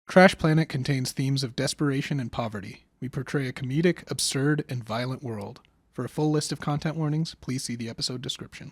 Trash Planet contains themes of desperation and poverty. We portray a comedic, absurd, and violent world. For a full list of content warnings, please see the episode description.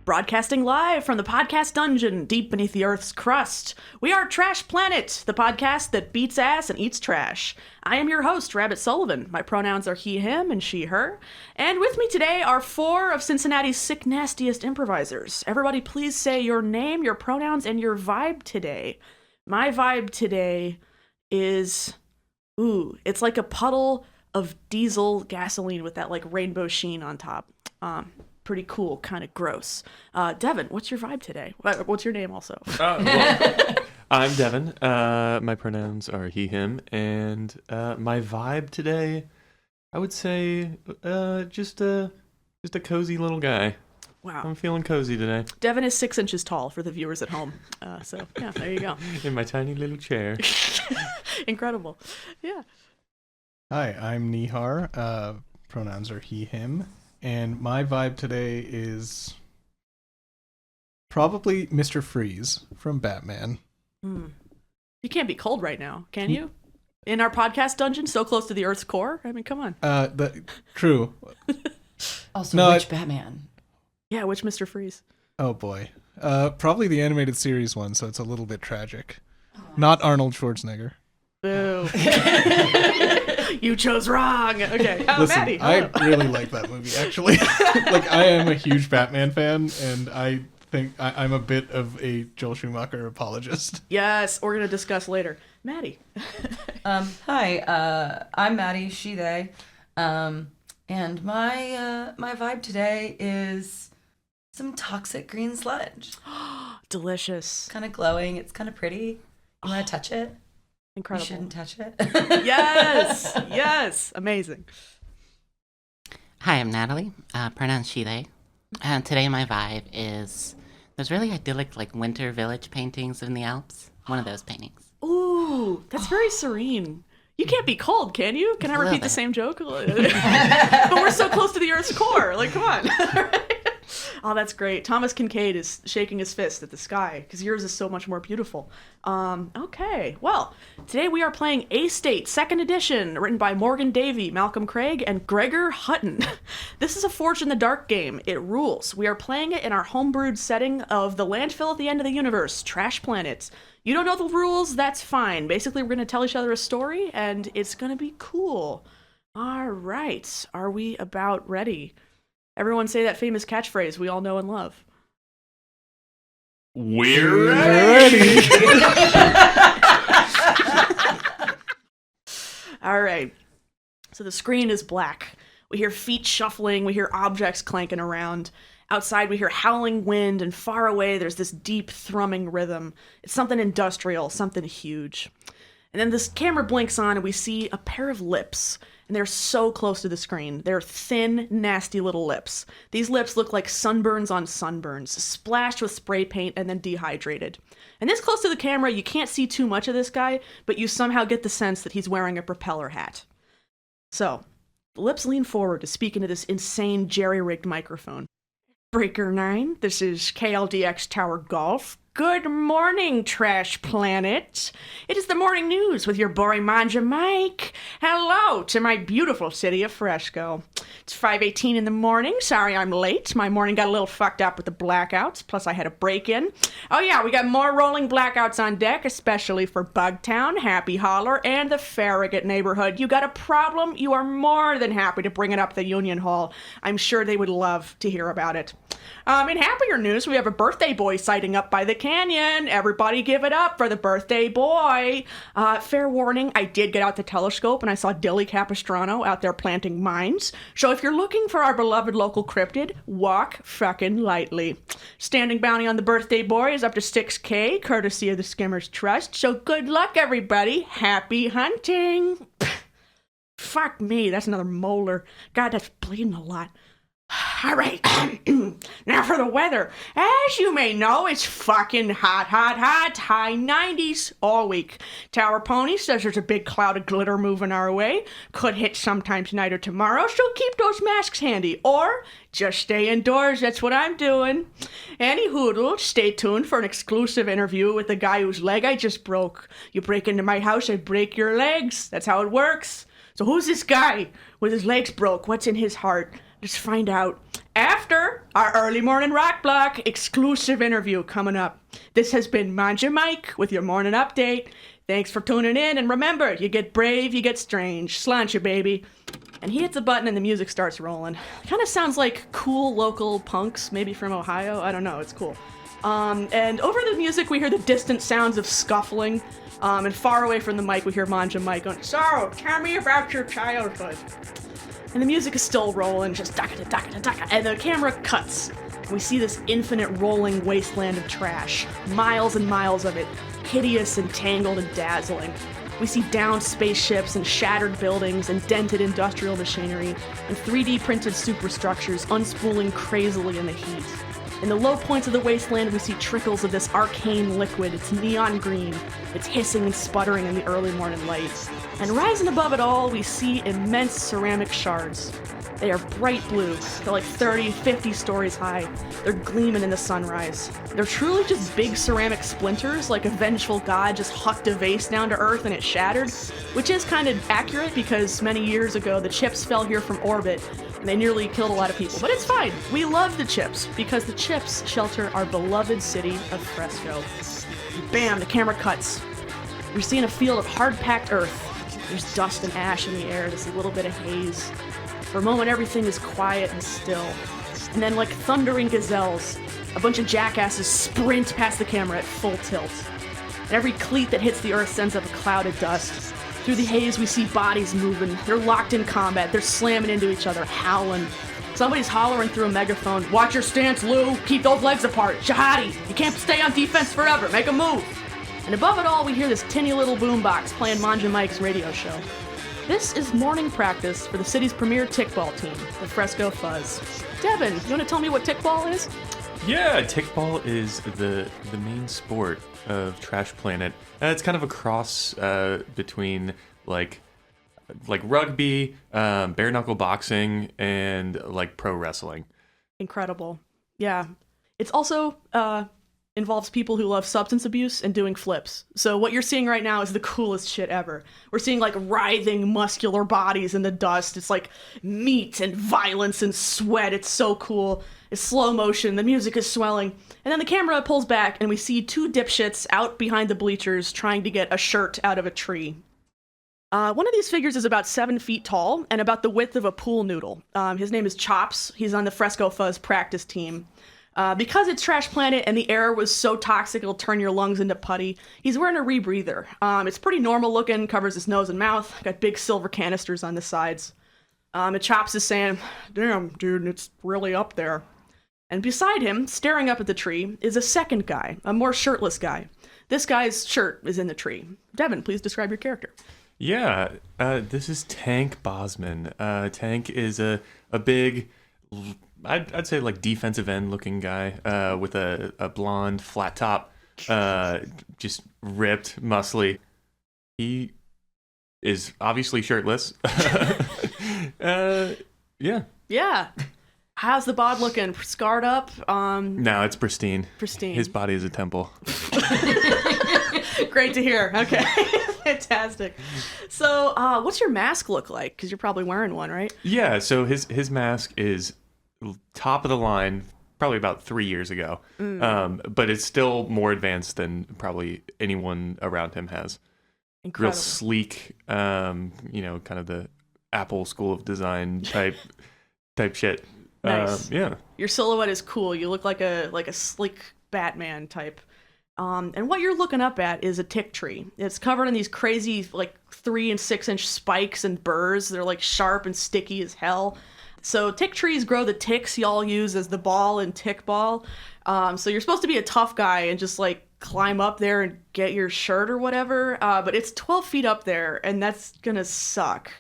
Broadcasting live from the podcast dungeon deep beneath the Earth's crust. We are Trash Planet, the podcast that beats ass and eats trash. I am your host, Rabbit Sullivan. My pronouns are he, him, and she, her. And with me today are 4 of Cincinnati's sick, nastiest improvisers. Everybody please say your name, your pronouns, and your vibe today. My vibe today is, it's like a puddle of diesel gasoline with that like rainbow sheen on top. Pretty cool, kind of gross. Devin, what's your vibe today? What's your name also? I'm Devin. My pronouns are he, him, and my vibe today, I would say, just a cozy little guy. Wow. I'm feeling cozy today. Devin is 6 inches tall for the viewers at home. So, yeah, there you go. In my tiny little chair. Incredible. Yeah. Hi, I'm Nihar. Pronouns are he, him. And my vibe today is probably Mr. Freeze from Batman. You can't be cold right now, can you? In our podcast dungeon, so close to the Earth's core? I mean, come on. True. Also, which Batman? Yeah, which Mr. Freeze? Oh, boy. Probably the animated series one, so it's a little bit tragic. Not Arnold Schwarzenegger. Boo. You chose wrong. Okay. Listen, Maddie, I really like that movie, actually. Like, I am a huge Batman fan, and I think I'm a bit of a Joel Schumacher apologist. Yes, we're going to discuss later. Maddie. Hi, I'm Maddie, she, they. And my vibe today is some toxic green sludge. Delicious. Kind of glowing. It's kind of pretty. You want to touch it? Incredible. You shouldn't touch it. Yes. Yes. Amazing. Hi, I'm Natalie. Pronouns she, they. And today my vibe is those really idyllic, like, winter village paintings in the Alps. One of those paintings. Ooh, that's very serene. You can't be cold, can you? Can I repeat the same joke? But we're so close to the Earth's core. Like, come on. Oh, that's great. Thomas Kincaid is shaking his fist at the sky because yours is so much more beautiful. Okay. Well, today we are playing AState, 2nd edition, written by Morgan Davie, Malcolm Craig, and Gregor Hutton. This is a Forged in the Dark game. It rules. We are playing it in our homebrewed setting of the landfill at the end of the universe, Trash Planet. You don't know the rules? That's fine. Basically, we're going to tell each other a story, and it's going to be cool. All right. Are we about ready? Everyone say that famous catchphrase we all know and love. We're ready! All right. So the screen is black. We hear feet shuffling. We hear objects clanking around. Outside, we hear howling wind, and far away, there's this deep thrumming rhythm. It's something industrial, something huge. And then this camera blinks on, and we see a pair of lips. And they're so close to the screen. They're thin, nasty little lips. These lips look like sunburns on sunburns, splashed with spray paint and then dehydrated. And this close to the camera, you can't see too much of this guy, but you somehow get the sense that he's wearing a propeller hat. So, the lips lean forward to speak into this insane jerry-rigged microphone. Breaker 9, this is KLDX Tower Golf. Good morning, Trash Planet. It is the morning news with your boring manja Mike. Hello to my beautiful city of Fresco. It's 5:18 in the morning. Sorry I'm late. My morning got a little fucked up with the blackouts, plus I had a break-in. Oh yeah, we got more rolling blackouts on deck, especially for Bugtown, Happy Holler, and the Farragut neighborhood. You got a problem? You are more than happy to bring it up the Union Hall. I'm sure they would love to hear about it. In happier news, we have a birthday boy sighting up by the canyon. Everybody give it up for the birthday boy. Fair warning, I did get out the telescope and I saw Dilly Capistrano out there planting mines. So if you're looking for our beloved local cryptid, walk fucking lightly. Standing bounty on the birthday boy is up to 6K, courtesy of the Skimmers Trust. So good luck, everybody. Happy hunting. Fuck me, that's another molar. God, that's bleeding a lot. All right, now for the weather. As you may know, it's fucking hot, high 90s all week. Tower Pony says there's a big cloud of glitter moving our way. Could hit sometime tonight or tomorrow, so keep those masks handy. Or just stay indoors, that's what I'm doing. Any hoodle, stay tuned for an exclusive interview with the guy whose leg I just broke. You break into my house, I break your legs. That's how it works. So who's this guy with his legs broke? What's in his heart? Just find out after our early morning rock block exclusive interview coming up. This has been Manja Mike with your morning update. Thanks for tuning in, and remember, you get brave, you get strange. Slainte, baby. And he hits a button and the music starts rolling. Kind of sounds like cool local punks, maybe from Ohio. I don't know, it's cool. And over the music, we hear the distant sounds of scuffling. And far away from the mic, we hear Manja Mike going, "So, tell me about your childhood." And the music is still rolling, just da-ka-da-da-ka-da-da-ka, and the camera cuts. We see this infinite rolling wasteland of trash, miles and miles of it, hideous and tangled and dazzling. We see downed spaceships and shattered buildings and dented industrial machinery and 3D printed superstructures unspooling crazily in the heat. In the low points of the wasteland, we see trickles of this arcane liquid. It's neon green. It's hissing and sputtering in the early morning light. And rising above it all, we see immense ceramic shards. They are bright blue. They're like 30, 50 stories high. They're gleaming in the sunrise. They're truly just big ceramic splinters, like a vengeful god just hucked a vase down to Earth and it shattered, which is kind of accurate because many years ago the chips fell here from orbit and they nearly killed a lot of people. But it's fine. We love the chips because the chips shelter our beloved city of Fresco. Bam, the camera cuts. We're seeing a field of hard-packed earth. There's dust and ash in the air, just a little bit of haze. For a moment, everything is quiet and still. And then, like thundering gazelles, a bunch of jackasses sprint past the camera at full tilt. And every cleat that hits the earth sends up a cloud of dust. Through the haze, we see bodies moving. They're locked in combat. They're slamming into each other, howling. Somebody's hollering through a megaphone, "Watch your stance, Lou! Keep those legs apart! Jihadi! You can't stay on defense forever! Make a move!" And above it all, we hear this tinny little boombox playing Manja Mike's radio show. This is morning practice for the city's premier tickball team, the Fresco Fuzz. Devin, you want to tell me what tickball is? Yeah, tickball is the main sport of Trash Planet. It's kind of a cross between like rugby, bare knuckle boxing, and like pro wrestling. Incredible. Yeah. It's also involves people who love substance abuse and doing flips. So what you're seeing right now is the coolest shit ever. We're seeing like writhing muscular bodies in the dust. It's like meat and violence and sweat. It's so cool. It's slow motion. The music is swelling. And then the camera pulls back and we see two dipshits out behind the bleachers trying to get a shirt out of a tree. One of these figures is about 7 feet tall and about the width of a pool noodle. His name is Chops. He's on the Fresco Fuzz practice team. Because it's Trash Planet and the air was so toxic it'll turn your lungs into putty, he's wearing a rebreather. It's pretty normal looking, covers his nose and mouth, got big silver canisters on the sides. And Chops is saying, "Damn, dude, it's really up there." And beside him, staring up at the tree, is a second guy, a more shirtless guy. This guy's shirt is in the tree. Devin, please describe your character. Yeah, this is Tank Bosman. Tank is a big, I'd say like defensive end looking guy with a blonde flat top, just ripped, muscly. He is obviously shirtless. Yeah. Yeah. How's the bod looking? Scarred up? No, it's pristine. Pristine. His body is a temple. Great to hear. Okay. Fantastic. So, what's your mask look like? Because you're probably wearing one, right? Yeah, so his mask is top of the line, probably about 3 years ago. But it's still more advanced than probably anyone around him has. Incredible. Real sleek, kind of the Apple School of Design type shit. Nice. Yeah. Your silhouette is cool. You look like a sleek Batman type. And what you're looking up at is a tick tree. It's covered in these crazy like 3 and 6 inch spikes and burrs. They're like sharp and sticky as hell. So tick trees grow the ticks y'all use as the ball and tick ball. So you're supposed to be a tough guy and just like climb up there and get your shirt or whatever. But it's 12 feet up there, and that's gonna suck.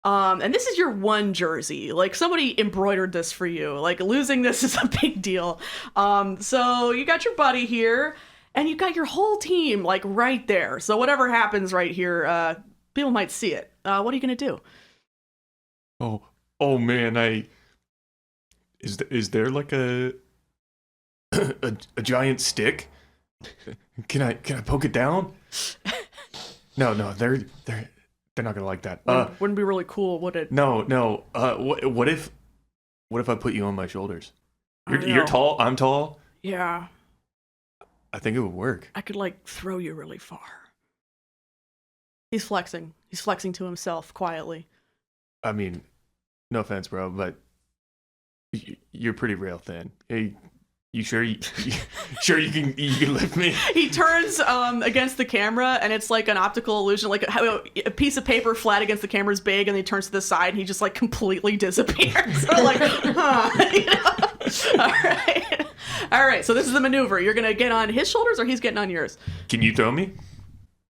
And this is your one jersey. Like, somebody embroidered this for you. Like, losing this is a big deal. So you got your buddy here, and you got your whole team, like, right there. So whatever happens right here, people might see it. What are you gonna do? Oh man, is there like a giant stick? Can I poke it down? No, they're not gonna like that. Wouldn't be really cool, would it? No. What if I put you on my shoulders? I don't You're know. tall. I'm tall. Yeah, I think it would work. I could like throw you really far. He's flexing. He's flexing to himself quietly. I mean, no offense, bro, but you're pretty rail thin. Hey, you sure you can lift me? He turns against the camera, and it's like an optical illusion, like a piece of paper flat against the camera's big, and he turns to the side, and he just like completely disappears. So like, huh? You know? All right. So this is the maneuver. You're gonna get on his shoulders, or he's getting on yours. Can you throw me?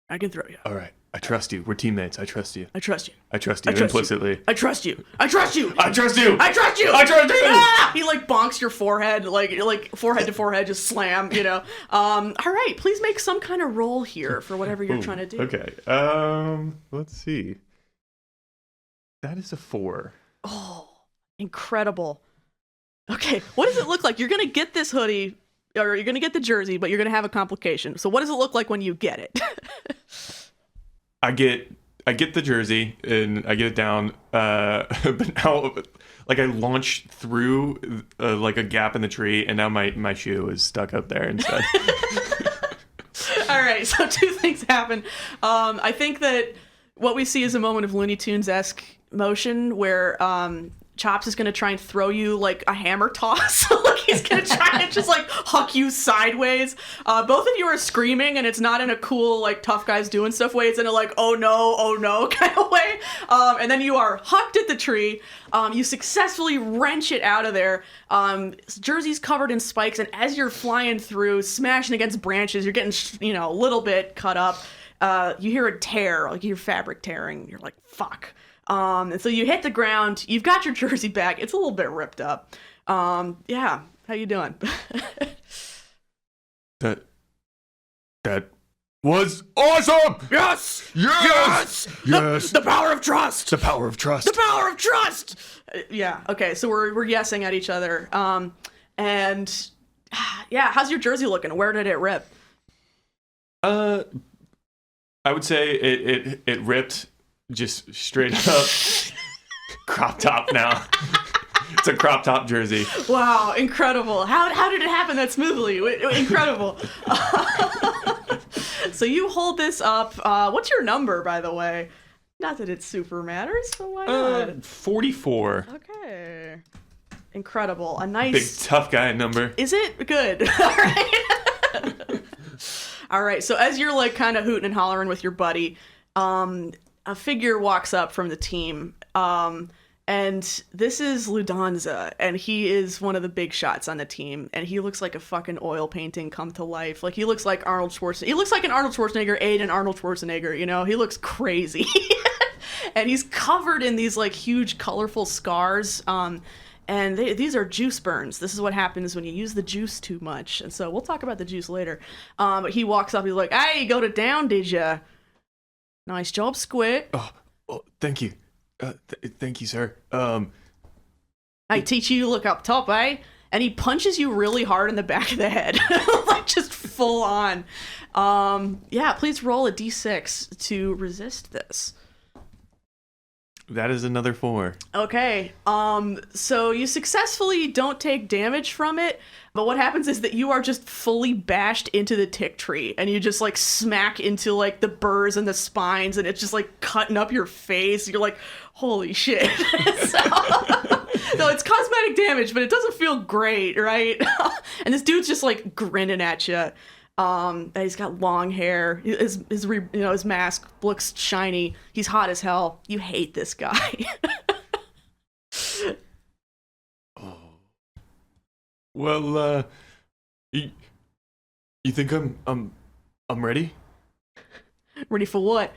I can throw you. All right. I trust you. We're teammates. I trust you. I trust you. I trust you I trust implicitly. I trust you. I trust you. I trust you. I trust you. I trust you. Ah! He like bonks your forehead, like forehead to forehead, just slam. You know. All right. Please make some kind of roll here for whatever you're trying to do. Okay. Let's see. That is a 4. Oh, incredible. Okay, what does it look like? You're gonna get this hoodie, or you're gonna get the jersey, but you're gonna have a complication. So what does it look like when you get it? I get the jersey and I get it down, but now like I launch through like a gap in the tree, and now my shoe is stuck up there instead. All right, so 2 things happen. I think that what we see is a moment of Looney Tunes-esque motion where Chops is going to try and throw you like a hammer toss. Like he's going to try and just like huck you sideways. Both of you are screaming, and it's not in a cool like tough guys doing stuff way. It's in a like oh no kind of way. And then you are hucked at the tree. You successfully wrench it out of there. Jersey's covered in spikes, and as you're flying through, smashing against branches, you're getting a little bit cut up. You hear a tear, like you hear fabric tearing. You're like fuck. And so you hit the ground. You've got your jersey back. It's a little bit ripped up. Yeah. How you doing? That was awesome. Yes. Yes. The power of trust. The power of trust. The power of trust. Yeah. Okay. So we're yesing at each other. And yeah. How's your jersey looking? Where did it rip? I would say it ripped just straight up. Crop top now. It's a crop top jersey. Wow, incredible. How did it happen that smoothly? Incredible. So you hold this up. What's your number, by the way? Not that it super matters, but why not? 44. Okay. Incredible. A Big nice... tough guy number. Is it? Good. All right. All right, so as you're like kind of hooting and hollering with your buddy, a figure walks up from the team, and this is Ludanza, and he is one of the big shots on the team, and he looks like a fucking oil painting come to life. Like he looks like Arnold Schwarzenegger. He looks like an Arnold Schwarzenegger ate an Arnold Schwarzenegger. You know, he looks crazy, and he's covered in these like huge colorful scars. And these are juice burns. This is what happens when you use the juice too much. And so we'll talk about the juice later. But he walks up. He's like, "Hey, you got it down, did ya? Nice job, Squid. Oh, thank you. Thank you, sir. I teach you to look up top, eh?" And he punches you really hard in the back of the head. Like just full on. Yeah, please roll a d6 to resist this. That is another 4. Okay, so you successfully don't take damage from it, but what happens is that you are just fully bashed into the tick tree, and you just like smack into like the burrs and the spines, and it's just like cutting up your face. You're like, holy shit. So it's cosmetic damage, but it doesn't feel great, right? And this dude's just like grinning at you. He's got long hair. His mask looks shiny. He's hot as hell. You hate this guy. Well, you think I'm ready? Ready for what?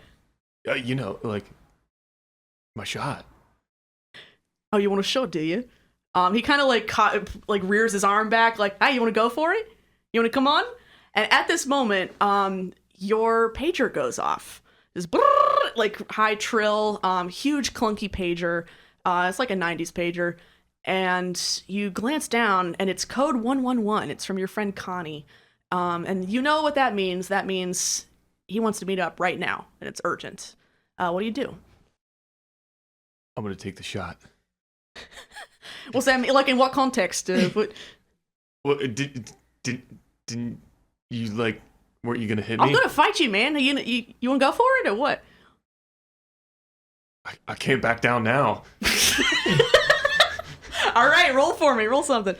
Like my shot. Oh, you want a shot, do you? He kind of like rears his arm back, like, hey, you want to go for it? You want to come on? And at this moment, your pager goes off. This brrr, like high trill, huge clunky pager. It's like a 90s pager. And you glance down, and it's code 111. It's from your friend Connie. And you know what that means. That means he wants to meet up right now, and it's urgent. What do? I'm gonna take the shot. What's that mean? Like, in what context? What? Well, didn't you like? Weren't you gonna hit me? I'm gonna fight you, man. You want to go for it or what? I can't back down now. All right, roll for me. Roll something.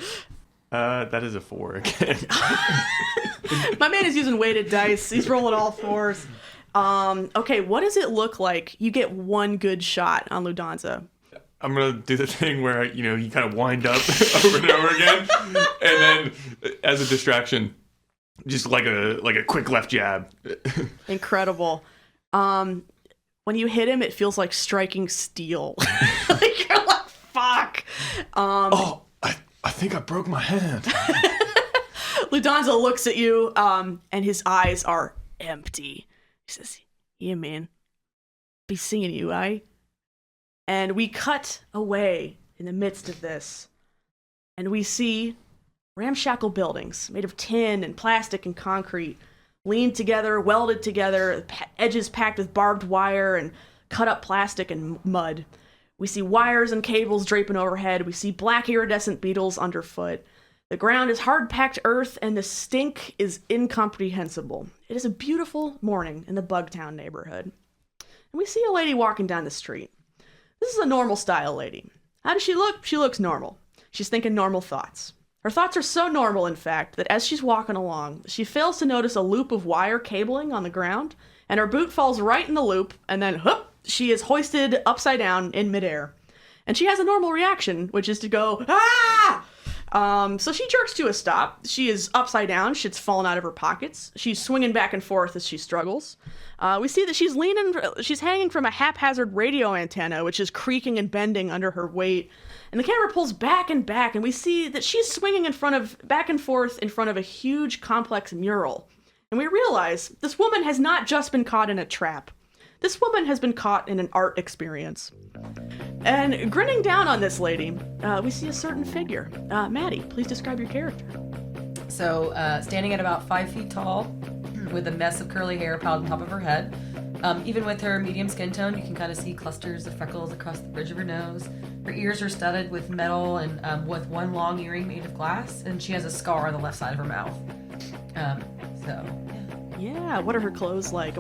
That is a 4 again. My man is using weighted dice. He's rolling all 4s. Okay, what does it look like? You get one good shot on Ludanza. I'm gonna do the thing where you kind of wind up over and over again, and then as a distraction, just like a quick left jab. Incredible. When you hit him, it feels like striking steel. Like, you're like, fuck. I think I broke my hand. Ludanza looks at you, and his eyes are empty. He says, yeah, man. Be seeing you, eh? And we cut away in the midst of this, and we see ramshackle buildings made of tin and plastic and concrete, leaned together, welded together, edges packed with barbed wire and cut up plastic and mud. We see wires and cables draping overhead. We see black iridescent beetles underfoot. The ground is hard-packed earth, and the stink is incomprehensible. It is a beautiful morning in the Bugtown neighborhood. And we see a lady walking down the street. This is a normal-style lady. How does she look? She looks normal. She's thinking normal thoughts. Her thoughts are so normal, in fact, that as she's walking along, she fails to notice a loop of wire cabling on the ground, and her boot falls right in the loop, and then, whoop, she is hoisted upside down in midair. And she has a normal reaction, which is to go, ah! So she jerks to a stop. She is upside down. Shit's fallen out of her pockets. She's swinging back and forth as she struggles. We see that she's hanging from a haphazard radio antenna, which is creaking and bending under her weight. And the camera pulls back and back, and we see that she's swinging back and forth in front of a huge, complex mural. And we realize this woman has not just been caught in a trap. This woman has been caught in an art experience. And grinning down on this lady, we see a certain figure. Maddie, please describe your character. So, standing at about 5 feet tall, with a mess of curly hair piled on top of her head. Even with her medium skin tone, you can kind of see clusters of freckles across the bridge of her nose. Her ears are studded with metal and with one long earring made of glass, and she has a scar on the left side of her mouth. Yeah, what are her clothes like?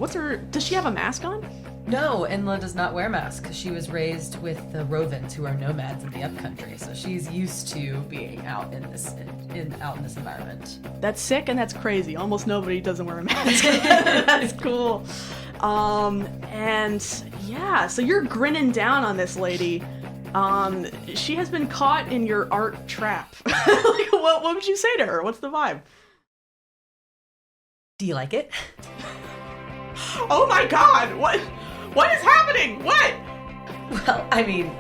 Does she have a mask on? No, Inla does not wear masks because she was raised with the Rovens, who are nomads in the upcountry. So she's used to being out in this environment. That's sick and that's crazy. Almost nobody doesn't wear a mask. That's cool. And yeah, so you're grinning down on this lady. She has been caught in your art trap. Like, what would you say to her? What's the vibe? Do you like it? Oh my god! What is happening? What? Well, I mean,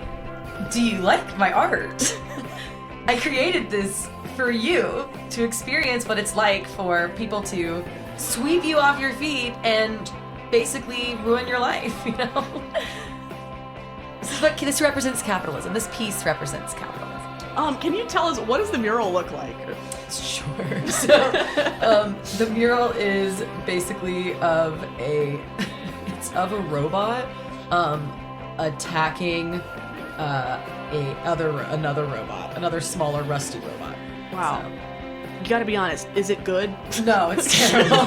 do you like my art? I created this for you to experience what it's like for people to sweep you off your feet and basically ruin your life, you know? This represents capitalism. This piece represents capitalism. Can you tell us, what does the mural look like? Sure. So, the mural is basically of a robot attacking another robot, another smaller rusty robot. Wow. So. You gotta be honest, is it good? No, it's terrible.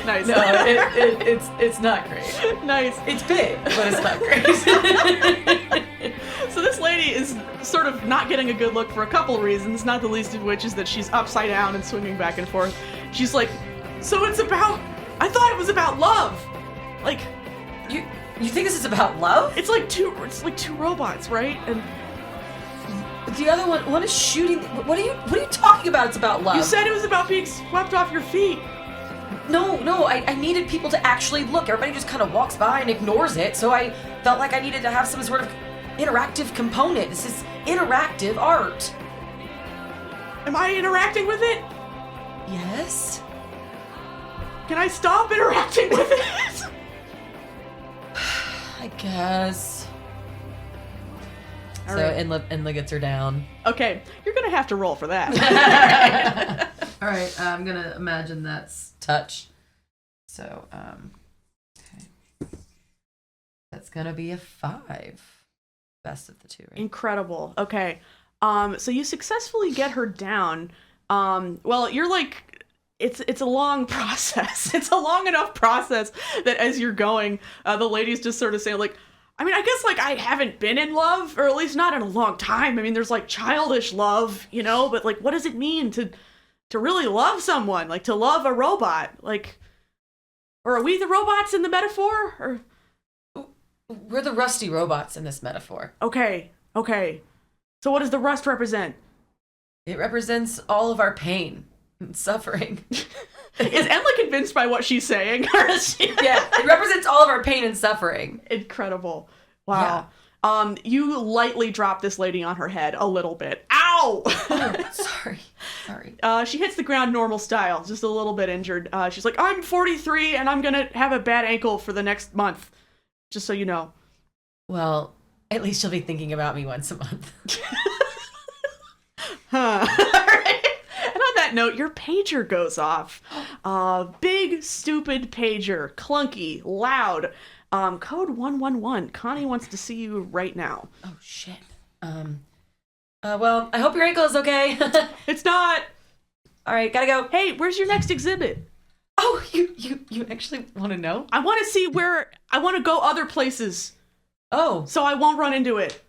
Nice. No, it's not great. Nice. It's big, but it's not great. So this lady is sort of not getting a good look for a couple of reasons, not the least of which is that she's upside down and swinging back and forth. She's like, so I thought it was about love. Like, you think this is about love? It's like two robots, right? And The other one is shooting. What are you talking about? It's about love. You said it was about being swept off your feet. No, I needed people to actually look. Everybody just kind of walks by and ignores it, so I felt like I needed to have some sort of interactive component. This is interactive art. Am I interacting with it? Yes? Can I stop interacting with it? I guess. All So right. Inla gets her down. Okay, you're gonna have to roll for that. All right, I'm gonna imagine that's touch. So, okay. That's gonna be a 5. Best of the two, right? Incredible. Okay. So you successfully get her down. Well, you're like, it's a long process. It's a long enough process that as you're going, the lady's just sort of saying like, I mean, I guess like I haven't been in love, or at least not in a long time. I mean, there's like childish love, you know, but like, what does it mean to really love someone? Like to love a robot? Like, or are we the robots in the metaphor? Or We're the rusty robots in this metaphor. okay. So what does the rust represent? It represents all of our pain and suffering. Is Emma convinced by what she's saying? Or is she... Yeah, it represents all of our pain and suffering. Incredible. Wow. Yeah. You lightly drop this lady on her head a little bit. Ow! Sorry. She hits the ground normal style, just a little bit injured. She's like, I'm 43 and I'm gonna have a bad ankle for the next month. Just so you know. Well, at least you'll be thinking about me once a month. Huh. Alright. And on that note, your pager goes off. Big, stupid pager. Clunky, loud. Code 111. Connie wants to see you right now. Oh, shit. Well, I hope your ankle is okay. It's not. All right, gotta go. Hey, where's your next exhibit? Oh, you actually want to know? I want to see where... I want to go other places, Oh, so I won't run into it.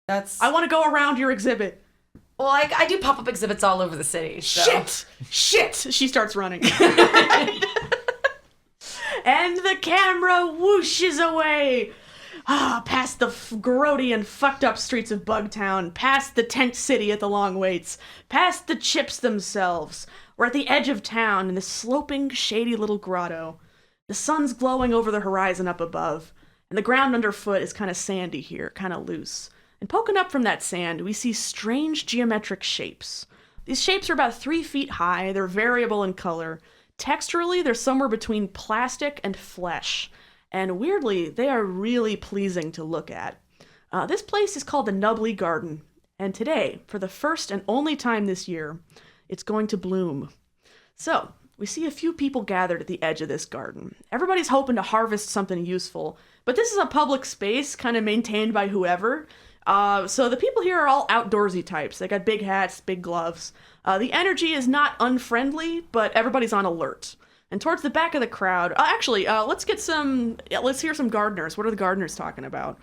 that's... I want to go around your exhibit. Well, I do pop-up exhibits all over the city, so... Shit! She starts running. And the camera whooshes away. Past the grody and fucked up streets of Bugtown, past the tent city at the long waits, past the chips themselves. We're at the edge of town in this sloping, shady little grotto. The sun's glowing over the horizon up above, and the ground underfoot is kind of sandy here, kind of loose. And poking up from that sand, we see strange geometric shapes. These shapes are about 3 feet high, they're variable in color. Texturally, they're somewhere between plastic and flesh. And weirdly, they are really pleasing to look at. This place is called the Nubbly Garden, and today, for the first and only time this year, it's going to bloom. So, we see a few people gathered at the edge of this garden. Everybody's hoping to harvest something useful, but this is a public space, kind of maintained by whoever. So the people here are all outdoorsy types. They got big hats, big gloves. The energy is not unfriendly, but everybody's on alert. And towards the back of the crowd, let's hear some gardeners. What are the gardeners talking about?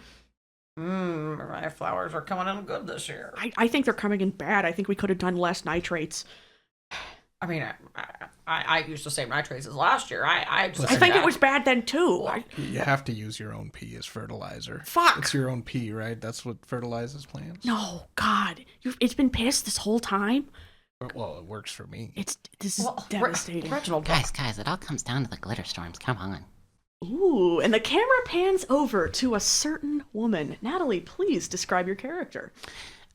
My flowers are coming in good this year. I think they're coming in bad. I think we could have done less nitrates. I mean, I used the same nitrates as last year. I think it was bad then too. You have to use your own pee as fertilizer. Fuck. It's your own pee, right? That's what fertilizes plants. No, God, it's been pissed this whole time. Well, it works for me. This is devastating. Reginald, Guys, it all comes down to the glitter storms. Come on. Ooh, and the camera pans over to a certain woman. Natalie, please describe your character.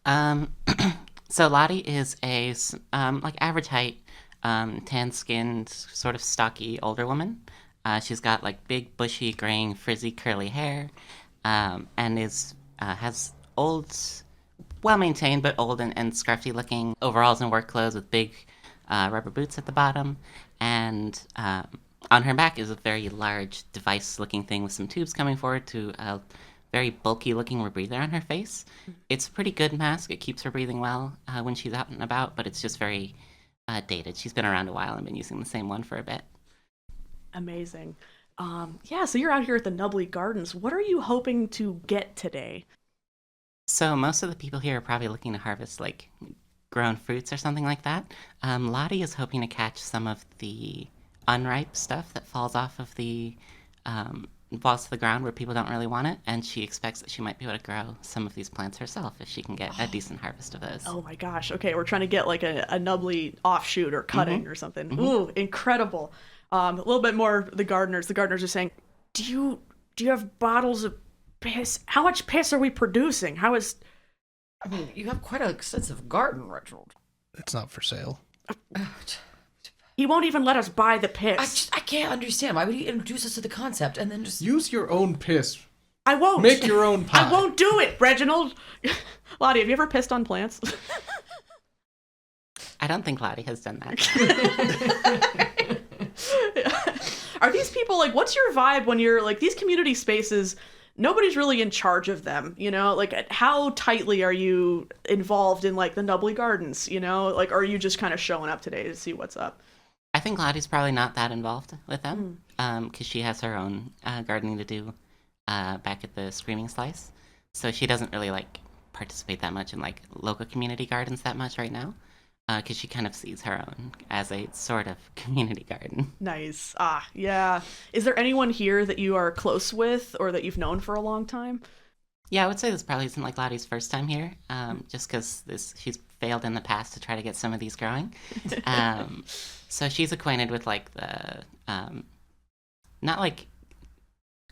So Lottie is a average height, tan-skinned, sort of stocky older woman. She's got like big, bushy, graying, frizzy, curly hair, and has old, well-maintained but old and scruffy-looking overalls and work clothes with big rubber boots at the bottom, and on her back is a very large device-looking thing with some tubes coming forward to a very bulky-looking rebreather on her face. It's a pretty good mask. It keeps her breathing well when she's out and about, but it's just very dated. She's been around a while and been using the same one for a bit. Amazing. So you're out here at the Nubbly Gardens. What are you hoping to get today? So most of the people here are probably looking to harvest like grown fruits or something like that. Lottie is hoping to catch some of the unripe stuff that falls off of the falls to the ground where people don't really want it, and she expects that she might be able to grow some of these plants herself if she can get a decent harvest of those. Oh my gosh. Okay, we're trying to get like a nubbly offshoot or cutting or something. Ooh, incredible. A little bit more the gardeners. The gardeners are saying, do you have bottles of piss? How much piss are we producing? How is... I mean, you have quite an extensive garden, Reginald. It's not for sale. He won't even let us buy the piss. I can't understand. Why would he introduce us to the concept and then just... Use your own piss. I won't. Make your own pie. I won't do it, Reginald. Lottie, have you ever pissed on plants? I don't think Lottie has done that. Are these people like, what's your vibe when you're like, these community spaces, nobody's really in charge of them, you know? Like, how tightly are you involved in like the Nubbly Gardens, you know? Like, are you just kind of showing up today to see what's up? I think Lottie's probably not that involved with them, because she has her own gardening to do back at the Screaming Slice. So she doesn't really like participate that much in like local community gardens that much right now, because she kind of sees her own as a sort of community garden. Nice. Yeah. Is there anyone here that you are close with or that you've known for a long time? Yeah, I would say this probably isn't like Lottie's first time here, just because she's failed in the past to try to get some of these growing. So she's acquainted with like the, not like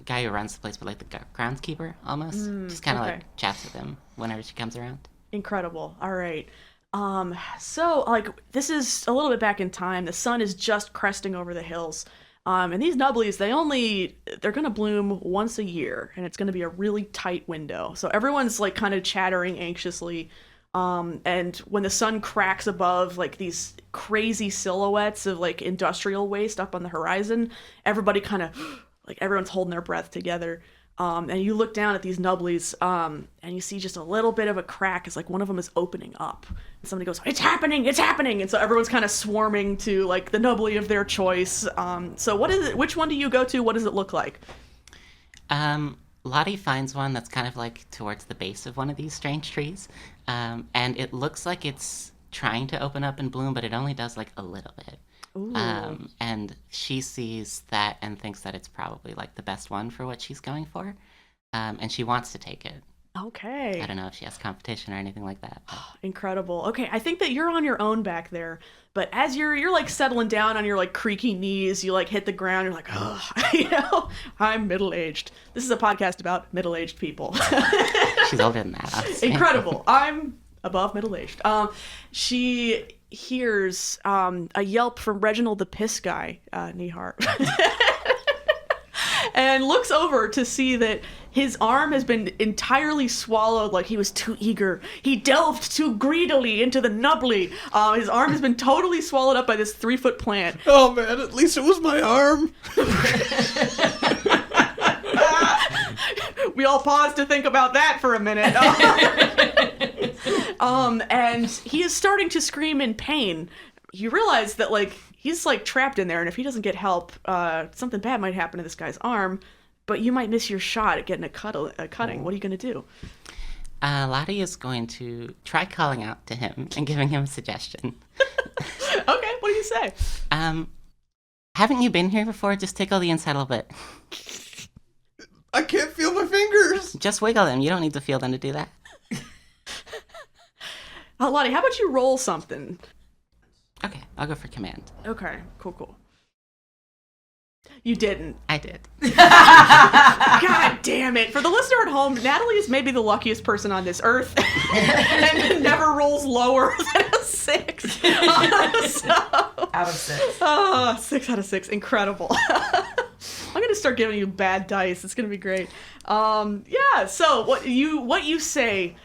guy who runs the place, but like the groundskeeper almost. Just kind of like chats with him whenever she comes around. Incredible. All right. So like this is a little bit back in time. The sun is just cresting over the hills. And these nubblies, they're going to bloom once a year, and it's going to be a really tight window. So everyone's like kind of chattering anxiously. And when the sun cracks above like these crazy silhouettes of like industrial waste up on the horizon, everybody kind of like everyone's holding their breath together. And you look down at these nubblies, and you see just a little bit of a crack as like one of them is opening up. And somebody goes, it's happening! And so everyone's kind of swarming to like the nubbly of their choice. So what is it? Which one do you go to? What does it look like? Lottie finds one that's kind of like towards the base of one of these strange trees. And it looks like it's trying to open up and bloom, but it only does like a little bit. And she sees that and thinks that it's probably like the best one for what she's going for. And she wants to take it. Okay. I don't know if she has competition or anything like that. Incredible. Okay, I think that you're on your own back there, but as you're like settling down on your like creaky knees, you like hit the ground, you're like, oh, you know, I'm middle-aged. This is a podcast about middle-aged people. She's older than that. Incredible. I'm above middle-aged. She hears a yelp from Reginald the Piss Guy, Nihar, and looks over to see that his arm has been entirely swallowed, like he was too eager. He delved too greedily into the nubbly. His arm has been totally swallowed up by this 3-foot plant. Oh man, at least it was my arm. We all paused to think about that for a minute. And he is starting to scream in pain. You realize that like he's like trapped in there, and if he doesn't get help, something bad might happen to this guy's arm. But you might miss your shot at getting a cutting. What are you going to do? Lottie is going to try calling out to him and giving him a suggestion. Okay, what do you say? Haven't you been here before? Just tickle the inside a little bit. I can't feel my fingers. Just wiggle them. You don't need to feel them to do that. Lottie, how about you roll something? Okay, I'll go for command. Okay, cool. You didn't. I did. God damn it. For the listener at home, Natalie is maybe the luckiest person on this earth and never rolls lower than a 6. Out of 6. 6 out of 6. Incredible. I'm going to start giving you bad dice. It's going to be great. Yeah, so what you say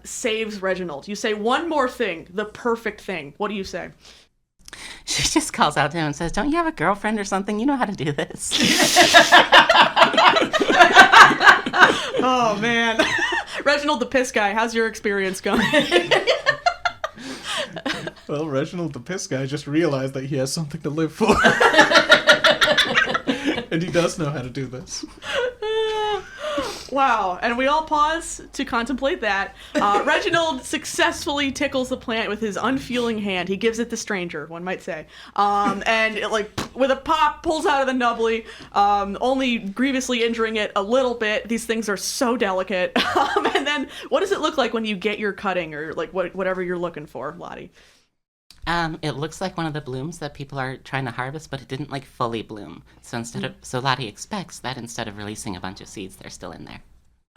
saves Reginald. You say one more thing, the perfect thing. What do you say? She just calls out to him and says, don't you have a girlfriend or something? You know how to do this. Oh, man. Reginald the Piss Guy, how's your experience going? Well, Reginald the Piss Guy just realized that he has something to live for. And he does know how to do this. Wow. And we all pause to contemplate that. Reginald successfully tickles the plant with his unfeeling hand. He gives it the stranger, one might say. And it, like, with a pop, pulls out of the nubbly, only grievously injuring it a little bit. These things are so delicate. And then what does it look like when you get your cutting or like whatever you're looking for, Lottie? It looks like one of the blooms that people are trying to harvest, but it didn't like fully bloom. So Lottie expects that instead of releasing a bunch of seeds, they're still in there.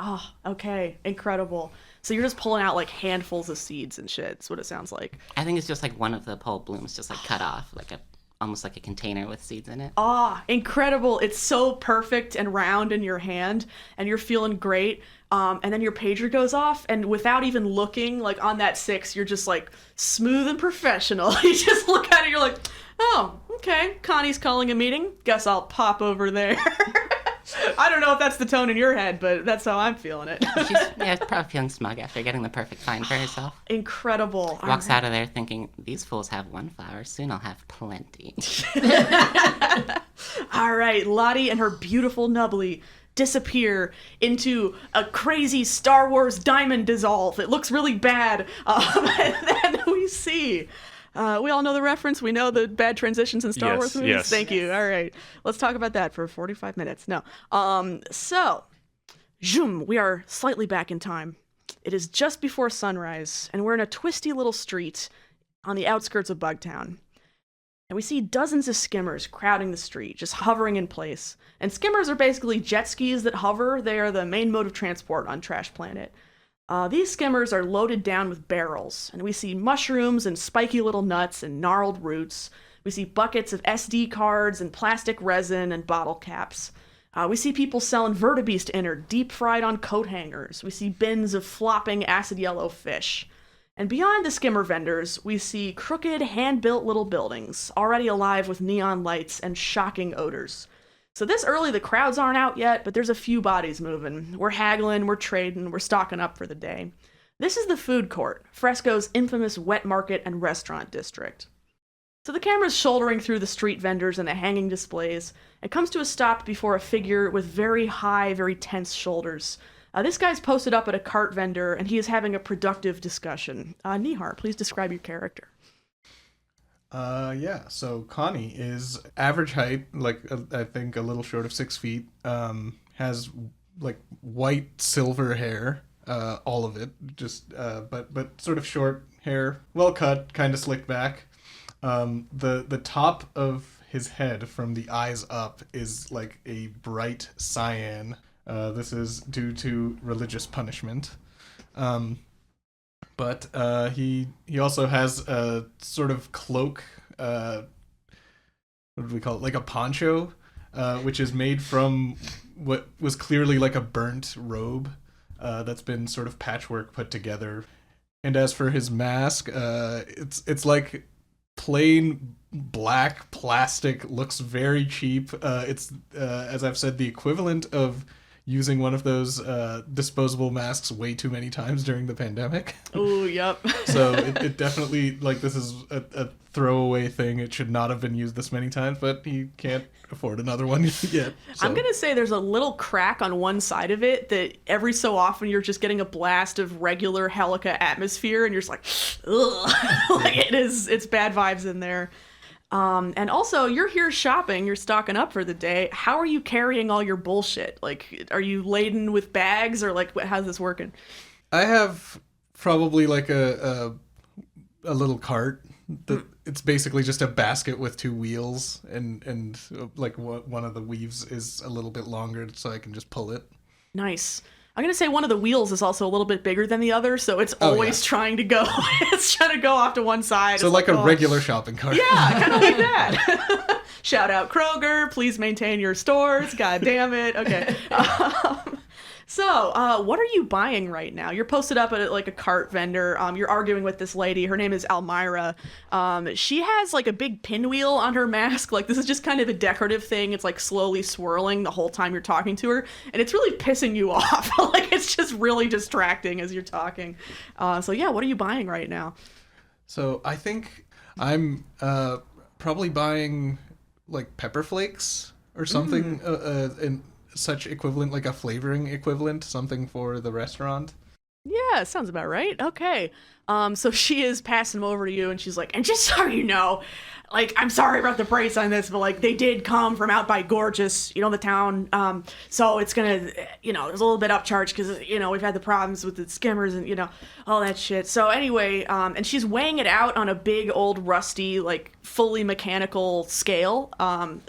Oh, okay. Incredible. So you're just pulling out like handfuls of seeds and shit. That's what it sounds like. I think it's just like one of the pole blooms just like cut off, like almost like a container with seeds in it. Ah, incredible. It's so perfect and round in your hand and you're feeling great. And then your pager goes off and without even looking, like on that 6, you're just like smooth and professional. You just look at it, you're like, oh, okay, Connie's calling a meeting. Guess I'll pop over there. I don't know if that's the tone in your head, but that's how I'm feeling it. She's probably feeling smug after getting the perfect find for herself. Incredible. Walks out of there thinking, these fools have one flower, soon I'll have plenty. All right, Lottie and her beautiful nubbly disappear into a crazy Star Wars diamond dissolve. It looks really bad. And then we see... we all know the reference. We know the bad transitions in Star Wars movies. Yes. Thank you. All right. Let's talk about that for 45 minutes. No. So, zoom, we are slightly back in time. It is just before sunrise, and we're in a twisty little street on the outskirts of Bugtown. And we see dozens of skimmers crowding the street, just hovering in place. And skimmers are basically jet skis that hover. They are the main mode of transport on Trash Planet. These skimmers are loaded down with barrels, and we see mushrooms and spiky little nuts and gnarled roots. We see buckets of SD cards and plastic resin and bottle caps. We see people selling vertibeast innard deep fried on coat hangers. We see bins of flopping acid yellow fish. And beyond the skimmer vendors, we see crooked, hand-built little buildings, already alive with neon lights and shocking odors. So this early, the crowds aren't out yet, but there's a few bodies moving. We're haggling, we're trading, we're stocking up for the day. This is the food court, Fresco's infamous wet market and restaurant district. So the camera's shouldering through the street vendors and the hanging displays, and comes to a stop before a figure with very high, very tense shoulders. This guy's posted up at a cart vendor, and he is having a productive discussion. Nihar, please describe your character. Yeah, so Connie is average height, like I think a little short of 6 feet, has like white silver hair, all of it, just but sort of short hair, well cut, kind of slicked back. The top of his head from the eyes up is like a bright cyan. This is due to religious punishment. But he also has a sort of cloak, what do we call it? Like a poncho, which is made from what was clearly like a burnt robe that's been sort of patchwork put together. And as for his mask, it's like plain black plastic, looks very cheap. It's as I've said, the equivalent of using one of those disposable masks way too many times during the pandemic. Oh, yep. So it definitely, like, this is a throwaway thing. It should not have been used this many times, but he can't afford another one yet. So. I'm going to say there's a little crack on one side of it that every so often you're just getting a blast of regular Helica atmosphere and you're just like, ugh. Like it's bad vibes in there. And also, you're here shopping, you're stocking up for the day. How are you carrying all your bullshit? Like, are you laden with bags, or like, how's this working? I have probably like a little cart. It's basically just a basket with 2 wheels, and like one of the weaves is a little bit longer, so I can just pull it. Nice. I'm going to say one of the wheels is also a little bit bigger than the other, so it's always trying to go. It's trying to go off to one side. So it's like a regular shopping cart. Yeah, kind of like that. Shout out Kroger. Please maintain your stores. God damn it. Okay. So, what are you buying right now? You're posted up at like a cart vendor. You're arguing with this lady. Her name is Almira. She has like a big pinwheel on her mask. Like, this is just kind of a decorative thing. It's like slowly swirling the whole time you're talking to her, and it's really pissing you off. Like, it's just really distracting as you're talking. So yeah, what are you buying right now? So I think I'm probably buying like pepper flakes or something, and such equivalent, like a flavoring equivalent, something for the restaurant? Yeah, sounds about right. Okay. So she is passing them over to you, and she's like, and just so you know, like, I'm sorry about the price on this, but, like, they did come from out by Gorgeous, the town. So it's gonna, there's a little bit upcharge because, we've had the problems with the skimmers and, all that shit. So anyway, and she's weighing it out on a big, old, rusty, like, fully mechanical scale.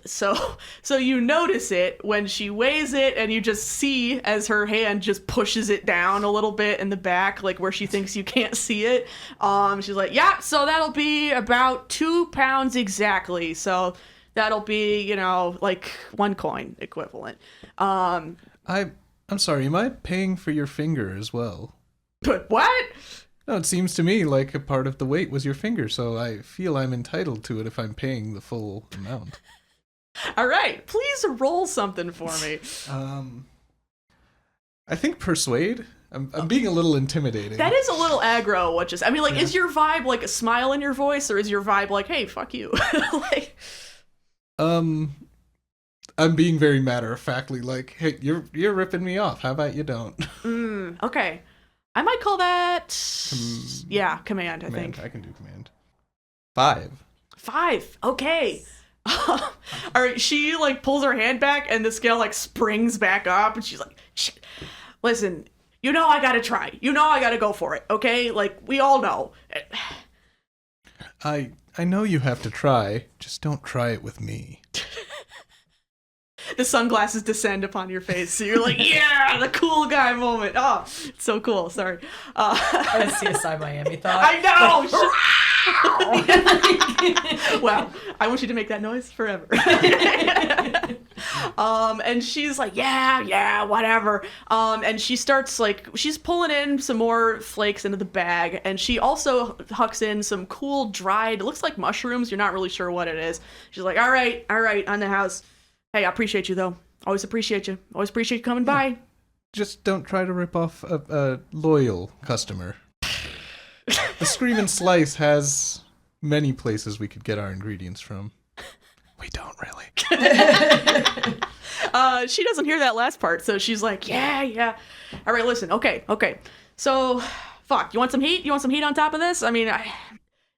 So you notice it when she weighs it, and you just see as her hand just pushes it down a little bit in the back, like, where she thinks you can't see it. She's like, yeah, so that'll be about 2 pounds exactly. So that'll be, like 1 coin equivalent. I'm sorry, am I paying for your finger as well? But what? No, it seems to me like a part of the weight was your finger, so I feel I'm entitled to it if I'm paying the full amount. All right, please roll something for me. I think persuade. I'm being a little intimidating. That is a little aggro. Is your vibe like a smile in your voice, or is your vibe like, hey, fuck you? Like, I'm being very matter-of-factly, like, hey, you're ripping me off. How about you don't? Okay. I might call that... command, I think. I can do command. 5. 5. Okay. All right, she, like, pulls her hand back, and the scale, like, springs back up, and she's like, shit. Listen, I gotta try. I gotta go for it, okay? Like, we all know. I know you have to try. Just don't try it with me. The sunglasses descend upon your face, so you're like, yeah, the cool guy moment. Oh, it's so cool. Sorry. I CSI Miami thought. I know. Wow. I want you to make that noise forever. And she's like, yeah, whatever. And she starts, like, she's pulling in some more flakes into the bag, and she also hucks in some cool dried, it looks like mushrooms. You're not really sure what it is. She's like, all right, on the house. Hey, I appreciate you, though. Always appreciate you. Always appreciate you coming by. Just don't try to rip off a loyal customer. The Scream and Slice has many places we could get our ingredients from. We don't really. She doesn't hear that last part, so she's like, yeah. All right, listen, okay. So, fuck, you want some heat? You want some heat on top of this?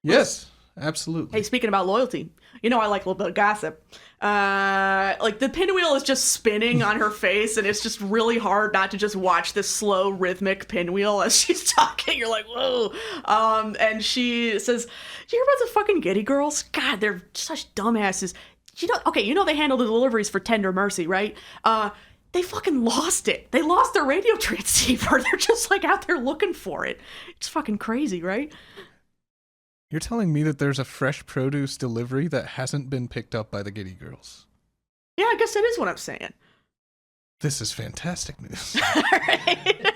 Yes, absolutely. Hey, speaking about loyalty, I like a little bit of gossip. Like, the pinwheel is just spinning on her face, and it's just really hard not to just watch this slow, rhythmic pinwheel as she's talking. You're like, whoa. And she says, you hear about the fucking Giddy girls? God, they're such dumbasses. They handle the deliveries for Tender Mercy, right? They fucking lost it. They lost their radio transceiver. They're just, like, out there looking for it. It's fucking crazy, right? You're telling me that there's a fresh produce delivery that hasn't been picked up by the Giddy girls? Yeah, I guess that is what I'm saying. This is fantastic news. Right.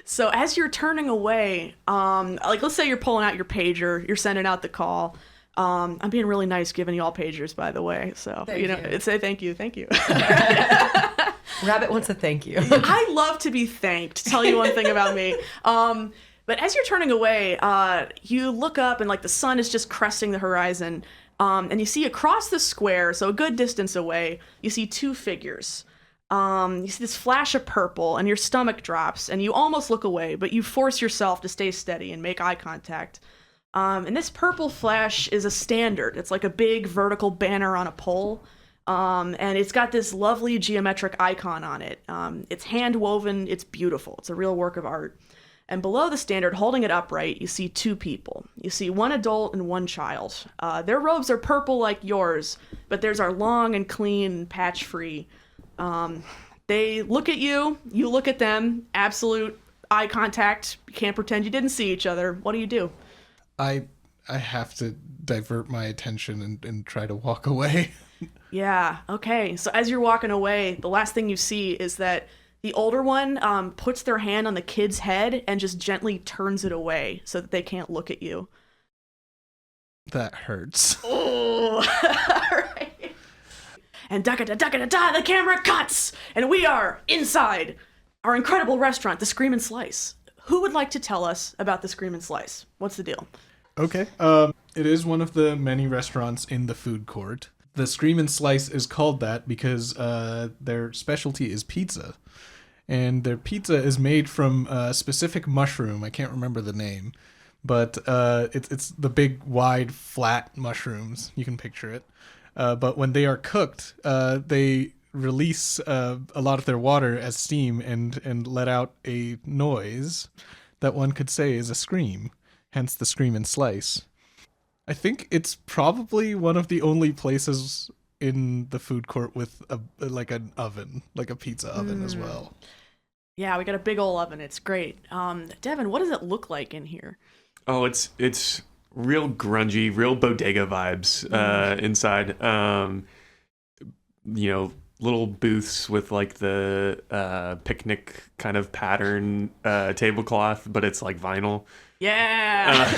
So as you're turning away, let's say you're pulling out your pager, you're sending out the call. I'm being really nice giving you all pagers, by the way. So, it's a thank you. Rabbit wants a thank you. I love to be thanked. Tell you one thing about me. But as you're turning away, you look up, and, like, the sun is just cresting the horizon. And you see across the square, so a good distance away, you see 2 figures. You see this flash of purple, and your stomach drops, and you almost look away, but you force yourself to stay steady and make eye contact. And this purple flash is a standard. It's like a big vertical banner on a pole. And it's got this lovely geometric icon on it. It's hand woven. It's beautiful. It's a real work of art. And below the standard, holding it upright, you see 2 people. You see 1 adult and 1 child. Their robes are purple like yours, but theirs are long and clean and patch-free. They look at you, you look at them, absolute eye contact. You can't pretend you didn't see each other. What do? I have to divert my attention and try to walk away. Yeah, okay. So as you're walking away, the last thing you see is that the older one puts their hand on the kid's head and just gently turns it away so that they can't look at you. That hurts. Oh, all right. And da-da-da-da-da-da, the camera cuts, and we are inside our incredible restaurant, the Scream and Slice. Who would like to tell us about the Scream and Slice? What's the deal? Okay. It is one of the many restaurants in the food court. the Scream and Slice is called that because their specialty is pizza. And their pizza is made from a specific mushroom. I can't remember the name. But it's the big, wide, flat mushrooms. You can picture it. But when they are cooked, they release a lot of their water as steam and let out a noise that one could say is a scream. Hence the Scream and Slice. I think it's probably one of the only places in the food court with like an oven, like a pizza oven as well. Yeah, we got a big old oven. It's great. Devin, what does it look like in here? Oh, it's real grungy, real bodega vibes inside. Little booths with like the picnic kind of pattern tablecloth, but it's like vinyl. Yeah.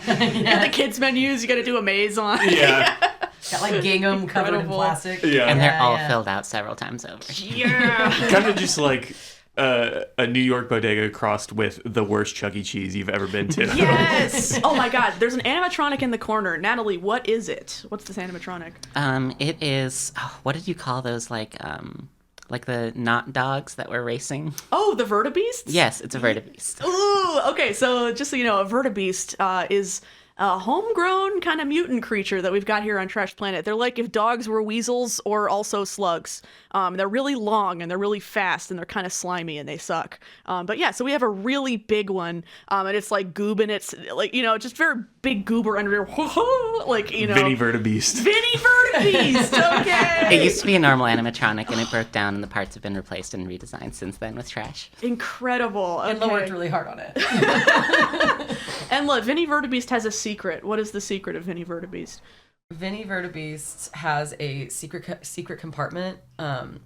Yeah, the kids menus you got to do a maze on. Yeah. Got like gingham covered in plastic. Yeah. And they're all filled out several times over. Yeah. Kind of just like a New York bodega crossed with the worst Chuck E. Cheese you've ever been to. Yes. Oh my God. There's an animatronic in the corner. Natalie, what is it? What's this animatronic? It is. Oh, what did you call those? Like the not dogs that were racing. Oh, the Vertibeast? Yes, it's a Vertibeast. Ooh. Okay. So just so you know, a Vertibeast is a homegrown kind of mutant creature that we've got here on Trash Planet. They're like if dogs were weasels or also slugs. They're really long and they're really fast and they're kind of slimy and they suck. But yeah, so we have a really big one, and it's like goob and it's like, just very big goober under there. Like, Vinny Vertibeast. Vinny Vertibeast. Okay. It used to be a normal animatronic and it broke down and the parts have been replaced and redesigned since then with trash. Incredible. Okay. And Lo worked really hard on it. And look, Vinny Vertibeast has a secret. What is the secret of Vinny Vertibeast? Vinny Vertibeast has a secret compartment on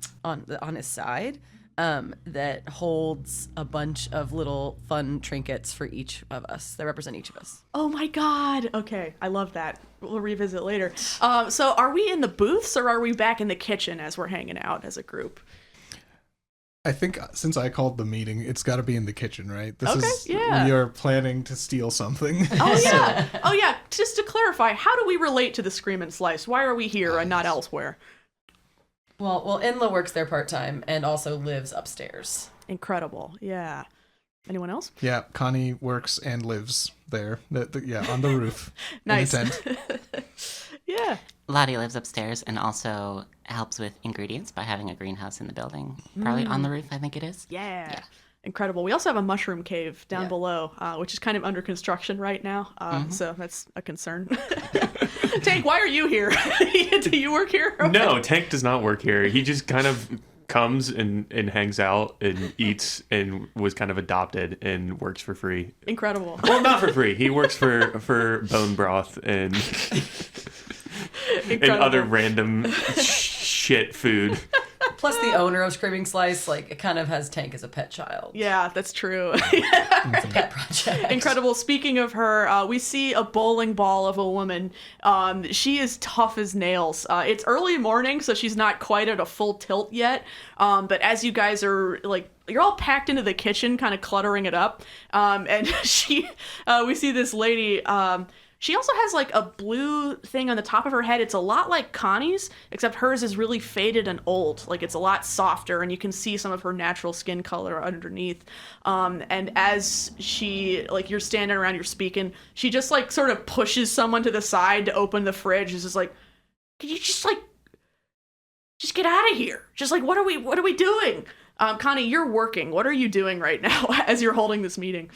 his side that holds a bunch of little fun trinkets for each of us that represent each of us. Oh my God. Okay, I love that. We'll revisit later. So are we in the booths or are we back in the kitchen as we're hanging out as a group? I think since I called the meeting, it's got to be in the kitchen, right? Yeah. We are planning to steal something. Oh yeah. Oh yeah. Just to clarify, how do we relate to the Scream and Slice? Why are we here and not elsewhere? Well, Inla works there part-time and also lives upstairs. Incredible. Yeah. Anyone else? Yeah, Connie works and lives there. On the roof. Nice. In a tent. Yeah. Lottie lives upstairs and also helps with ingredients by having a greenhouse in the building. Probably on the roof, I think it is. Yeah. Incredible. We also have a mushroom cave down below, which is kind of under construction right now. So that's a concern. Tank, why are you here? Do you work here? Okay. No, Tank does not work here. He just kind of comes and hangs out and eats and was kind of adopted and works for free. Incredible. Well, not for free. He works for bone broth and other random shit food. Plus, the owner of Screaming Slice, it kind of has Tank as a pet child. Yeah, that's true. It's a pet project. Incredible. Speaking of her, we see a bowling ball of a woman. She is tough as nails. It's early morning, so she's not quite at a full tilt yet. But as you guys are, you're all packed into the kitchen, kind of cluttering it up. And we see this lady... She also has a blue thing on the top of her head. It's a lot like Connie's, except hers is really faded and old. It's a lot softer, and you can see some of her natural skin color underneath. And as she, you're standing around, you're speaking, she just sort of pushes someone to the side to open the fridge. It's just can you just get out of here? Just what are we doing? Connie, you're working. What are you doing right now as you're holding this meeting?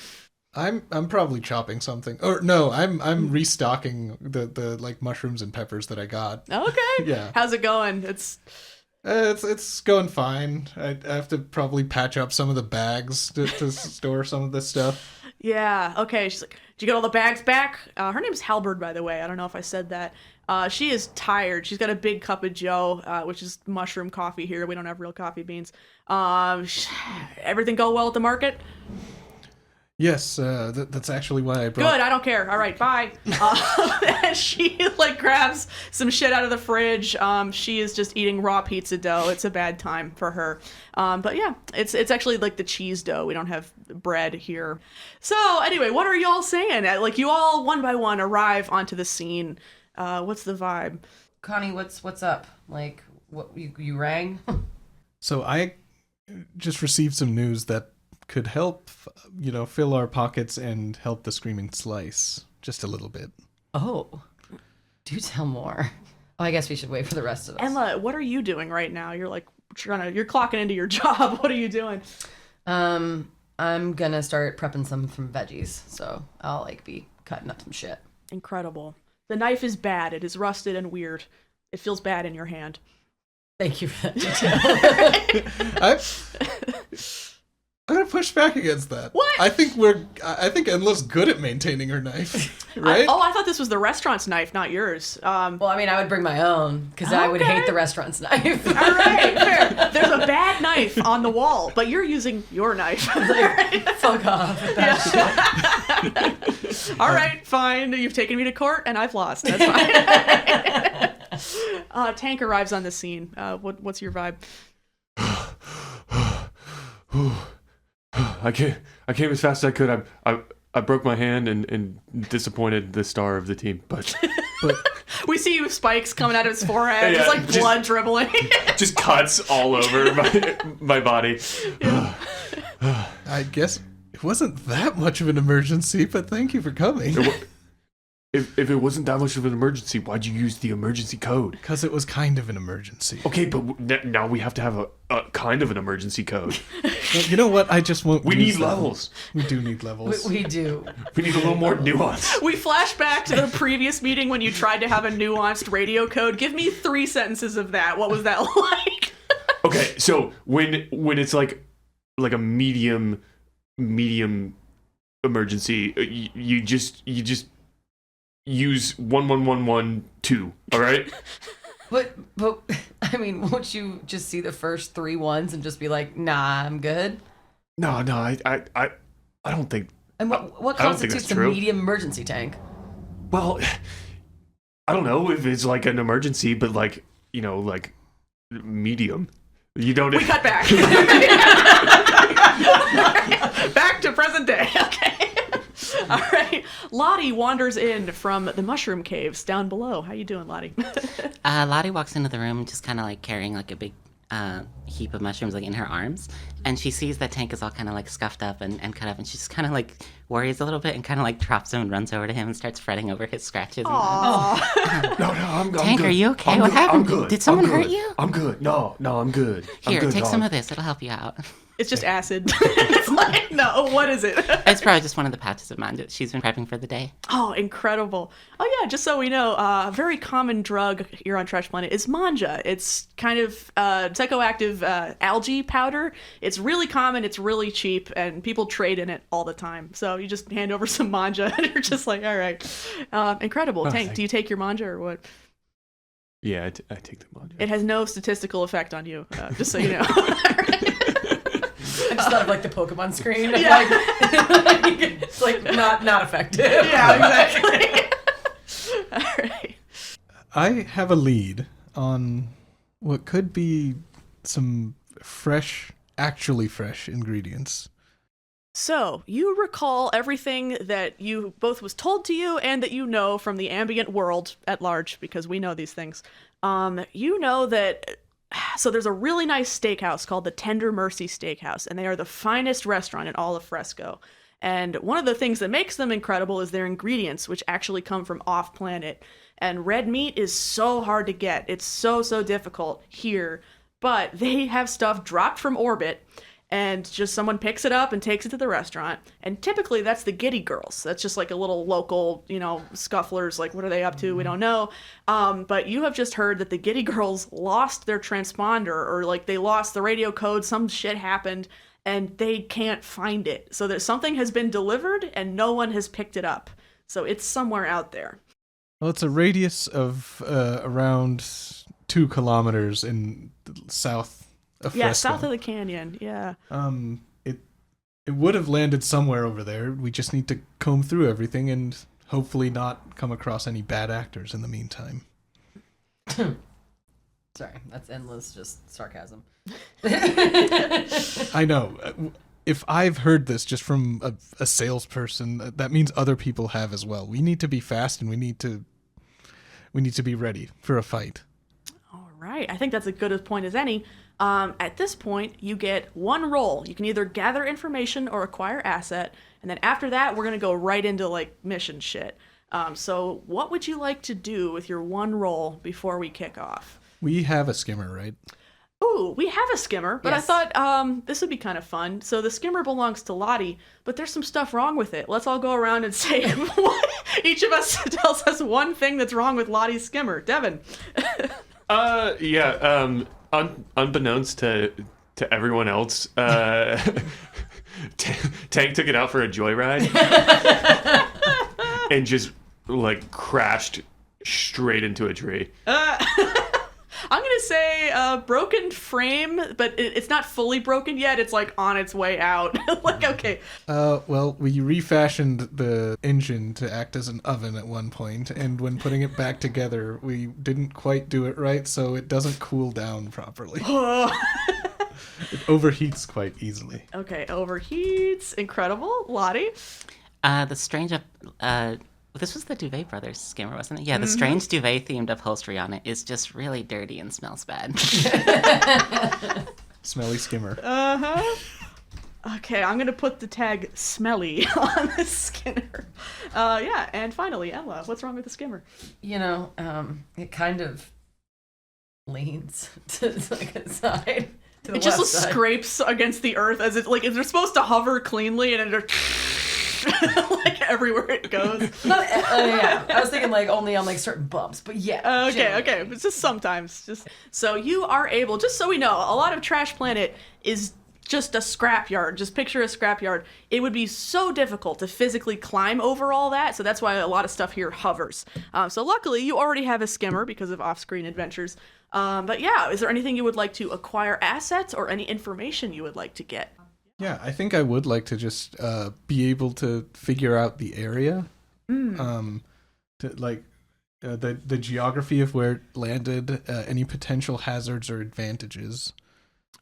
I'm probably chopping something. Or no, I'm restocking the mushrooms and peppers that I got. Okay. Yeah. How's it going? It's going fine. I have to probably patch up some of the bags to store some of this stuff. Yeah. Okay. She's like, did you get all the bags back? Her name's Halberd, by the way. I don't know if I said that. She is tired. She's got a big cup of joe, which is mushroom coffee here. We don't have real coffee beans. Everything go well at the market? Yes, that's actually why I brought... Good, I don't care. All right, bye. And she, grabs some shit out of the fridge. She is just eating raw pizza dough. It's a bad time for her. But yeah, it's actually the cheese dough. We don't have bread here. So anyway, what are y'all saying? You all, one by one, arrive onto the scene. What's the vibe? Connie, what's up? Like, what you rang? So I just received some news that could help, fill our pockets and help the Screaming Slice just a little bit. Oh, do tell more. Oh, I guess we should wait for the rest of us. Emma, what are you doing right now? You're like you're clocking into your job. What are you doing? I'm gonna start prepping some veggies, so I'll be cutting up some shit. Incredible. The knife is bad. It is rusted and weird. It feels bad in your hand. Thank you for that detail. I'm gonna push back against that. What? I think Enla's good at maintaining her knife, right? I thought this was the restaurant's knife, not yours. Well, I mean, I would bring my own because I would hate the restaurant's knife. All right, fair. There's a bad knife on the wall, but you're using your knife. Fuck off. With that shit. All right, fine. You've taken me to court, and I've lost. That's fine. Tank arrives on the scene. What's your vibe? I came as fast as I could. I broke my hand and disappointed the star of the team, but We see you spikes coming out of his forehead, Yeah, just blood dribbling. just cuts all over my body. I guess it wasn't that much of an emergency, but thank you for coming. If it wasn't that much of an emergency, why'd you use the emergency code? Because it was kind of an emergency. Okay, but now we have to have a kind of an emergency code. Well, you know what? I just won't. We use need them. levels. We do need levels. We do. We need a little more nuance. We flash back to the previous meeting when you tried to have a nuanced radio code. Give me 3 sentences of that. What was that like? Okay, so when it's like a medium emergency, you just use 11112. All right. But I mean, won't you just see the first 3 ones and just be like, nah, I'm good? No, I don't think. And what I don't think constitutes that's a true. medium emergency tank? Well, I don't know if it's like an emergency, but like medium. You don't. We cut back. Back to present day. Okay. All right. Lottie wanders in from the mushroom caves down below. How you doing, Lottie? Lottie walks into the room just kind of carrying a big heap of mushrooms in her arms, and she sees that Tank is all kind of scuffed up and cut up, and she just kind of worries a little bit and kind of drops him and runs over to him and starts fretting over his scratches. Aww. No, I'm Tank, good. are you okay? I'm What good. happened? I'm good. Did someone I'm good. hurt you? I'm good. No, I'm good. Here, I'm good, take some dog. of this. It'll help you out. It's just acid. It's no, what is it? It's probably just one of the patches of manja. She's been prepping for the day. Oh, incredible. Oh, yeah, just so we know, a very common drug here on Trash Planet is manja. It's kind of psychoactive algae powder. It's really common, it's really cheap, and people trade in it all the time. So you just hand over some manja, and you're just like, all right. Incredible. Oh, Tank, do you take your manja or what? Yeah, I take them on. It has no statistical effect on you, just so you know. I just thought of the Pokemon screen. Yeah. It's not effective. Yeah, exactly. All right. I have a lead on what could be some actually fresh ingredients. So, you recall everything that you both was told to you and that you know from the ambient world at large, because we know these things. You know that... So there's a really nice steakhouse called the Tender Mercy Steakhouse, and they are the finest restaurant in all of Fresco. And one of the things that makes them incredible is their ingredients, which actually come from off-planet. And red meat is so hard to get. It's so difficult here. But they have stuff dropped from orbit, and just someone picks it up and takes it to the restaurant. And typically that's the Giddy Girls. That's just a little local, scufflers. What are they up to? We don't know. But you have just heard that the Giddy Girls lost their transponder, or they lost the radio code. Some shit happened and they can't find it. So that something has been delivered and no one has picked it up. So it's somewhere out there. Well, it's a radius of around 2 kilometers in the south of Fresco. Yeah, south of the canyon. Yeah. It would have landed somewhere over there. We just need to comb through everything and hopefully not come across any bad actors in the meantime. Sorry, that's endless just sarcasm. I know. If I've heard this just from a salesperson, that means other people have as well. We need to be fast, and we need to we need to be ready for a fight. All right. I think that's as good a point as any. At this point, you get one roll. You can either gather information or acquire asset, and then after that, we're gonna go right into like mission shit. So what would you like to do with your one roll before we kick off? We have a skimmer, right? Ooh, we have a skimmer, but Yes. I thought this would be kind of fun. So the skimmer belongs to Lottie, but there's some stuff wrong with it. Let's all go around and say each of us tells us one thing that's wrong with Lottie's skimmer. Devin. Unbeknownst to everyone else, Tank took it out for a joyride and just like crashed straight into a tree. I'm going to say broken frame, but it's not fully broken yet. It's like on its way out. Like, okay. Well, we refashioned the engine to act as an oven at one point, and when putting it back together, we didn't quite do it right, so it doesn't cool down properly. It overheats quite easily. Okay, overheats. Incredible. Lottie? The strange, this was the Duvet Brothers skimmer, wasn't it? Yeah, the strange duvet-themed upholstery on it is just really dirty and smells bad. Smelly skimmer. Uh-huh. Okay, I'm going to put the tag smelly on the skimmer. Yeah, and finally, Ella, what's wrong with the skimmer? You know, it kind of leans to like a side. To the It just left side. scrapes against the earth as it, like, they're supposed to hover cleanly and it like everywhere it goes. Yeah, I was thinking like only on like certain bumps, but yeah. Okay. It's just sometimes. Just so you are able, just so we know, a lot of Trash Planet is just a scrapyard. Just picture a scrapyard. It would be so difficult to physically climb over all that, so that's why a lot of stuff here hovers. So luckily, you already have a skimmer because of off-screen adventures. But yeah, is there anything you would like to acquire assets or any information you would like to get? Yeah, I think I would like to just be able to figure out the area, to like the geography of where it landed, any potential hazards or advantages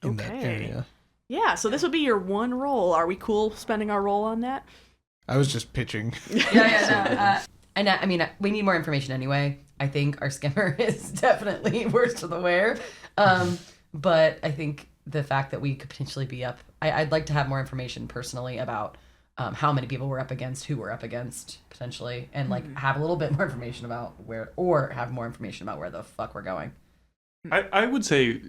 in that area. Yeah, so this would be your one roll. Are we cool spending our roll on that? I was just pitching. And I mean, we need more information anyway. I think our skimmer is definitely worse to the wear. But I think the fact that we could potentially be up, I'd like to have more information personally about how many people we're up against, who we're up against potentially, and like have a little bit more information about where, or have more information about where the fuck we're going. I would say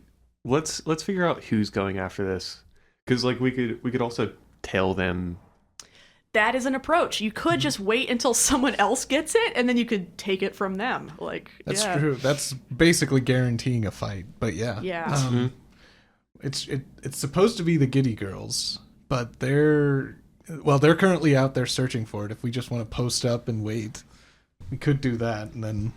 let's figure out who's going after this, because like we could also tell them. That is an approach. You could just wait until someone else gets it, and then you could take it from them. Like, That's yeah. true. That's basically guaranteeing a fight. But yeah, Yeah. it's supposed to be the Giddy Girls, but they're currently out there searching for it. If we just want to post up and wait, we could do that, and then.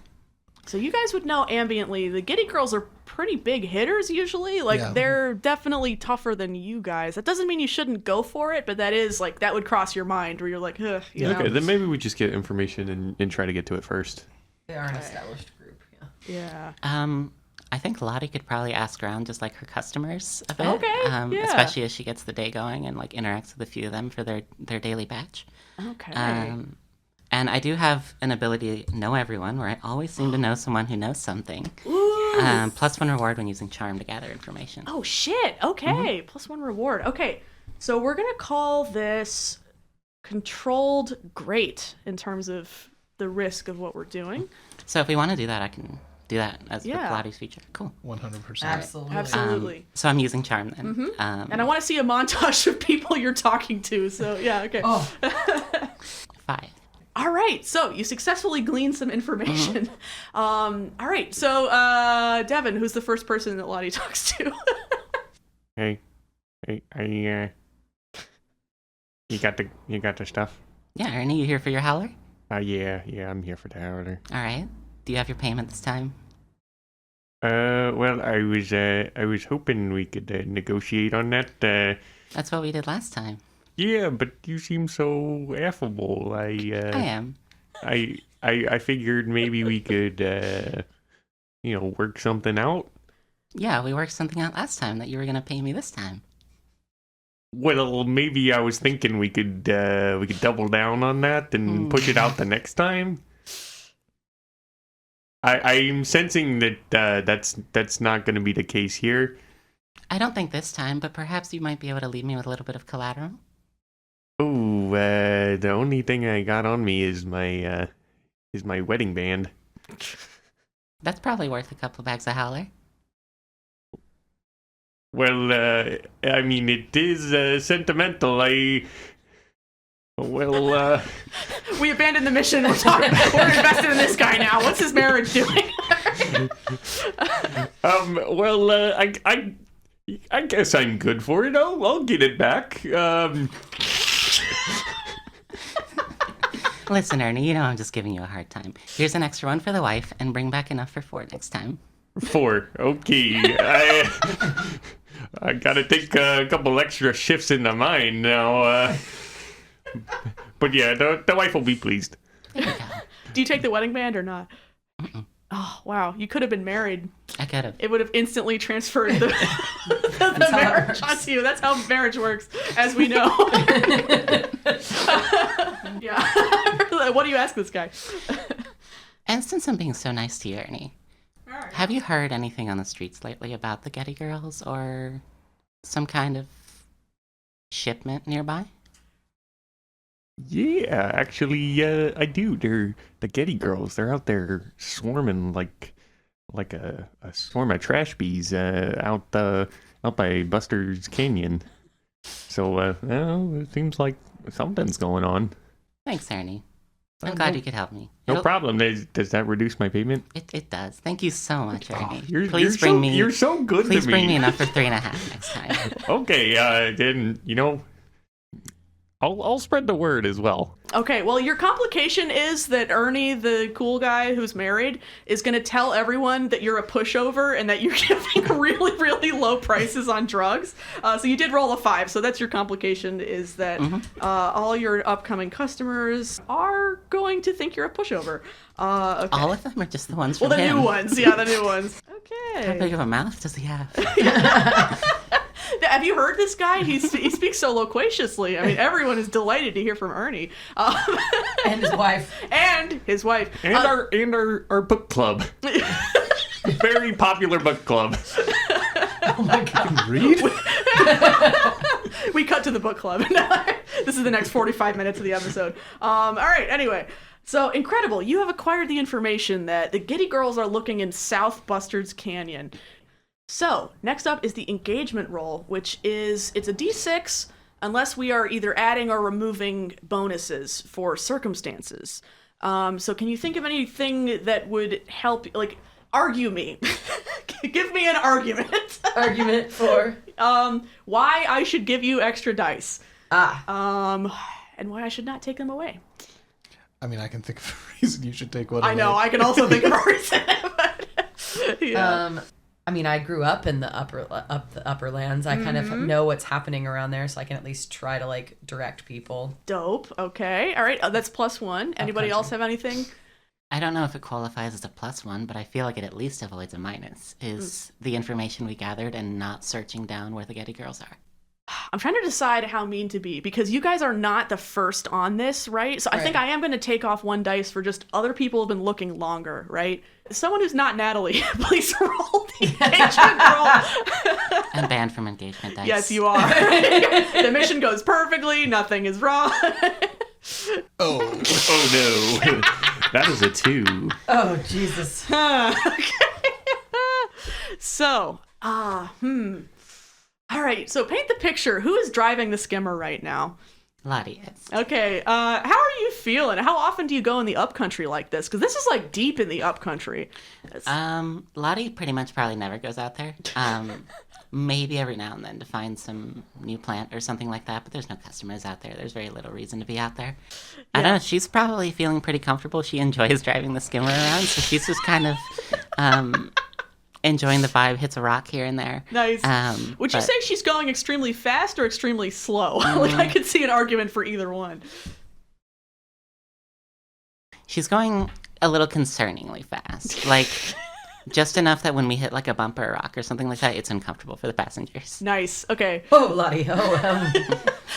So you guys would know ambiently, the Giddy Girls are pretty big hitters usually. Like, Yeah. they're definitely tougher than you guys. That doesn't mean you shouldn't go for it, but that is, like, that would cross your mind where you're like, ugh, you know. Okay, then maybe we just get information and try to get to it first. They are an established group. Yeah. Yeah. I think Lottie could probably ask around just like her customers a bit. Okay, yeah. Especially as she gets the day going and like interacts with a few of them for their daily batch. Okay. And I do have an ability to know everyone, where I always seem to know someone who knows something. Ooh. +1 reward when using charm to gather information. Oh, shit. Okay. +1 reward. Okay. So we're going to call this controlled great in terms of the risk of what we're doing. So if we want to do that, I can do that as with Yeah. Lottie's feature. Cool. 100%. Absolutely. Absolutely. So I'm using charm then. And I want to see a montage of people you're talking to. So, yeah, okay. Oh, 5. All right. So you successfully gleaned some information. All right. So, Devin, who's the first person that Lottie talks to? Hey, you got the stuff? Yeah, Ernie, you here for your howler? Yeah, I'm here for the howler. All right. Do you have your payment this time? Well, I was hoping we could negotiate on that. That's what we did last time. Yeah, but you seem so affable. I am. I figured maybe we could, work something out. Yeah, we worked something out last time that you were going to pay me this time. Well, maybe I was thinking we could double down on that and push it out the next time. I'm sensing that that's not going to be the case here. I don't think this time, but perhaps you might be able to leave me with a little bit of collateral. Oh, the only thing I got on me is my wedding band. That's probably worth a couple bags of howler. Well, I mean, it is sentimental. We abandoned the mission. We're invested in this guy now. What's his marriage doing? I guess I'm good for it. I'll get it back. Listen, Ernie, you know I'm just giving you a hard time. Here's an extra one for the wife, and bring back enough for 4 next time. 4, okay. I gotta take a couple extra shifts into mine now. But yeah, the wife will be pleased. There you go. Do you take the wedding band or not? Mm-mm. Oh, wow. You could have been married. I could have. It would have instantly transferred the marriage onto you. That's how marriage works, as we know. Yeah. What do you ask this guy? And since I'm being so nice to you, Ernie, have you heard anything on the streets lately about the Getty Girls or some kind of shipment nearby? Yeah, actually, I do. They're the Getty Girls. They're out there swarming like a swarm of trash bees out by Buster's Canyon. So, well, it seems like something's going on. Thanks, Ernie. I'm glad you could help me. No problem. Does that reduce my payment? It does. Thank you so much, Ernie. You're so good to me. Please bring me enough for 3.5 next time. Okay, then, I'll spread the word as well. Okay, well, your complication is that Ernie, the cool guy who's married, is going to tell everyone that you're a pushover and that you're giving really, really low prices on drugs. So you did roll a 5, so that's your complication, is that all your upcoming customers are going to think you're a pushover. Okay. All of them, or just the ones Well, from the him? new ones. Yeah, the new ones. Okay. How big of a mouth does he have? Have you heard this guy? He speaks so loquaciously. I mean, everyone is delighted to hear from Ernie. And his wife. And his wife. And our book club. Very popular book club. Oh my god. Read? We cut to the book club. This is the next 45 minutes of the episode. All right, anyway. So, incredible. You have acquired the information that the Getty Girls are looking in South Buster's Canyon. So, next up is the engagement roll, which is, it's a d6 unless we are either adding or removing bonuses for circumstances. So can you think of anything that would help, like, argue me? Give me an argument. Argument for? Why I should give you extra dice. And why I should not take them away. I mean, I can think of a reason you should take one away. I know, I can also think of a reason. But, yeah. I mean, I grew up in the upper lands. I kind of know what's happening around there, so I can at least try to, like, direct people. Dope. Okay. All right. That's +1. Anybody else have anything? I don't know if it qualifies as a +1, but I feel like it at least avoids a minus, is the information we gathered and not searching down where the Getty Girls are. I'm trying to decide how mean to be, because you guys are not the first on this, right? So I think I am going to take off 1 dice for just other people have been looking longer, right? Someone who's not Natalie, please roll the engagement roll. I'm banned from engagement dice. Yes, you are. The mission goes perfectly. Nothing is wrong. Oh no. That is a 2. Oh, Jesus. Okay. So, all right, so paint the picture. Who is driving the skimmer right now? Lottie is. Okay, how are you feeling? How often do you go in the upcountry like this? Because this is like deep in the upcountry. Lottie pretty much probably never goes out there. Maybe every now and then to find some new plant or something like that, but there's no customers out there. There's very little reason to be out there. Yeah. I don't know, she's probably feeling pretty comfortable. She enjoys driving the skimmer around, so she's just kind of enjoying the vibe, hits a rock here and there. Nice. Would you say she's going extremely fast or extremely slow? Like, I could see an argument for either one. She's going a little concerningly fast. Like, Just enough that when we hit like a bump or a rock or something like that, it's uncomfortable for the passengers. Nice. Okay. Oh, Lottie. Oh,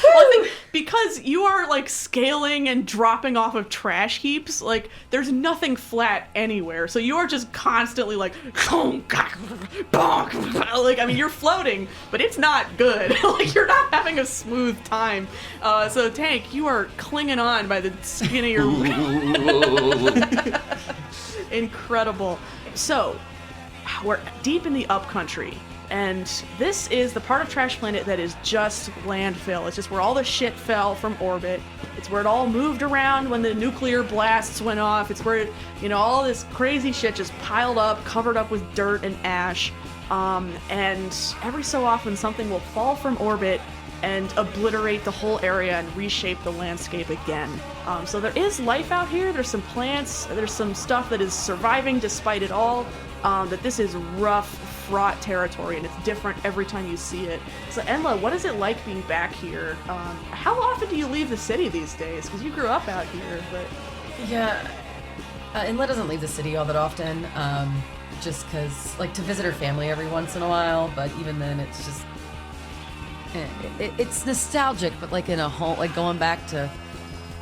Well, I think because you are like scaling and dropping off of trash heaps, like there's nothing flat anywhere. So you are just constantly like, like, I mean, you're floating, but it's not good. Like you're not having a smooth time. So Tank, you are clinging on by the skin of your Incredible. So we're deep in the upcountry. And this is the part of Trash Planet that is just landfill. It's just where all the shit fell from orbit. It's where it all moved around when the nuclear blasts went off. It's where, all this crazy shit just piled up, covered up with dirt and ash. And every so often something will fall from orbit and obliterate the whole area and reshape the landscape again. So there is life out here. There's some plants. There's some stuff that is surviving despite it all. That this is rough, fraught territory, and it's different every time you see it. So, Enla, what is it like being back here? How often do you leave the city these days? Because you grew up out here, but... Yeah, Inla doesn't leave the city all that often, just because, like, to visit her family every once in a while, but even then it's just... It's nostalgic, but like in a home, like going back to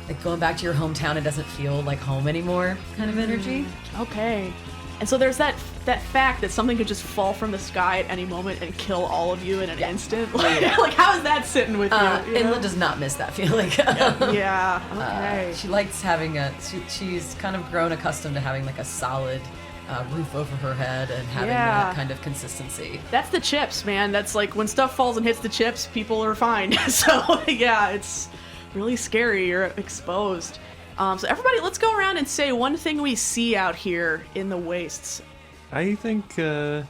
your hometown, it doesn't feel like home anymore kind of energy. Okay. And so there's that fact that something could just fall from the sky at any moment and kill all of you in an instant. Like, like, how is that sitting with you? Inla does not miss that feeling. Yeah. Okay. She likes having she's kind of grown accustomed to having like a solid roof over her head and having that kind of consistency. That's the chips, man. That's like when stuff falls and hits the chips, people are fine. So yeah, it's really scary. You're exposed. So everybody, let's go around and say one thing we see out here in the wastes. I think I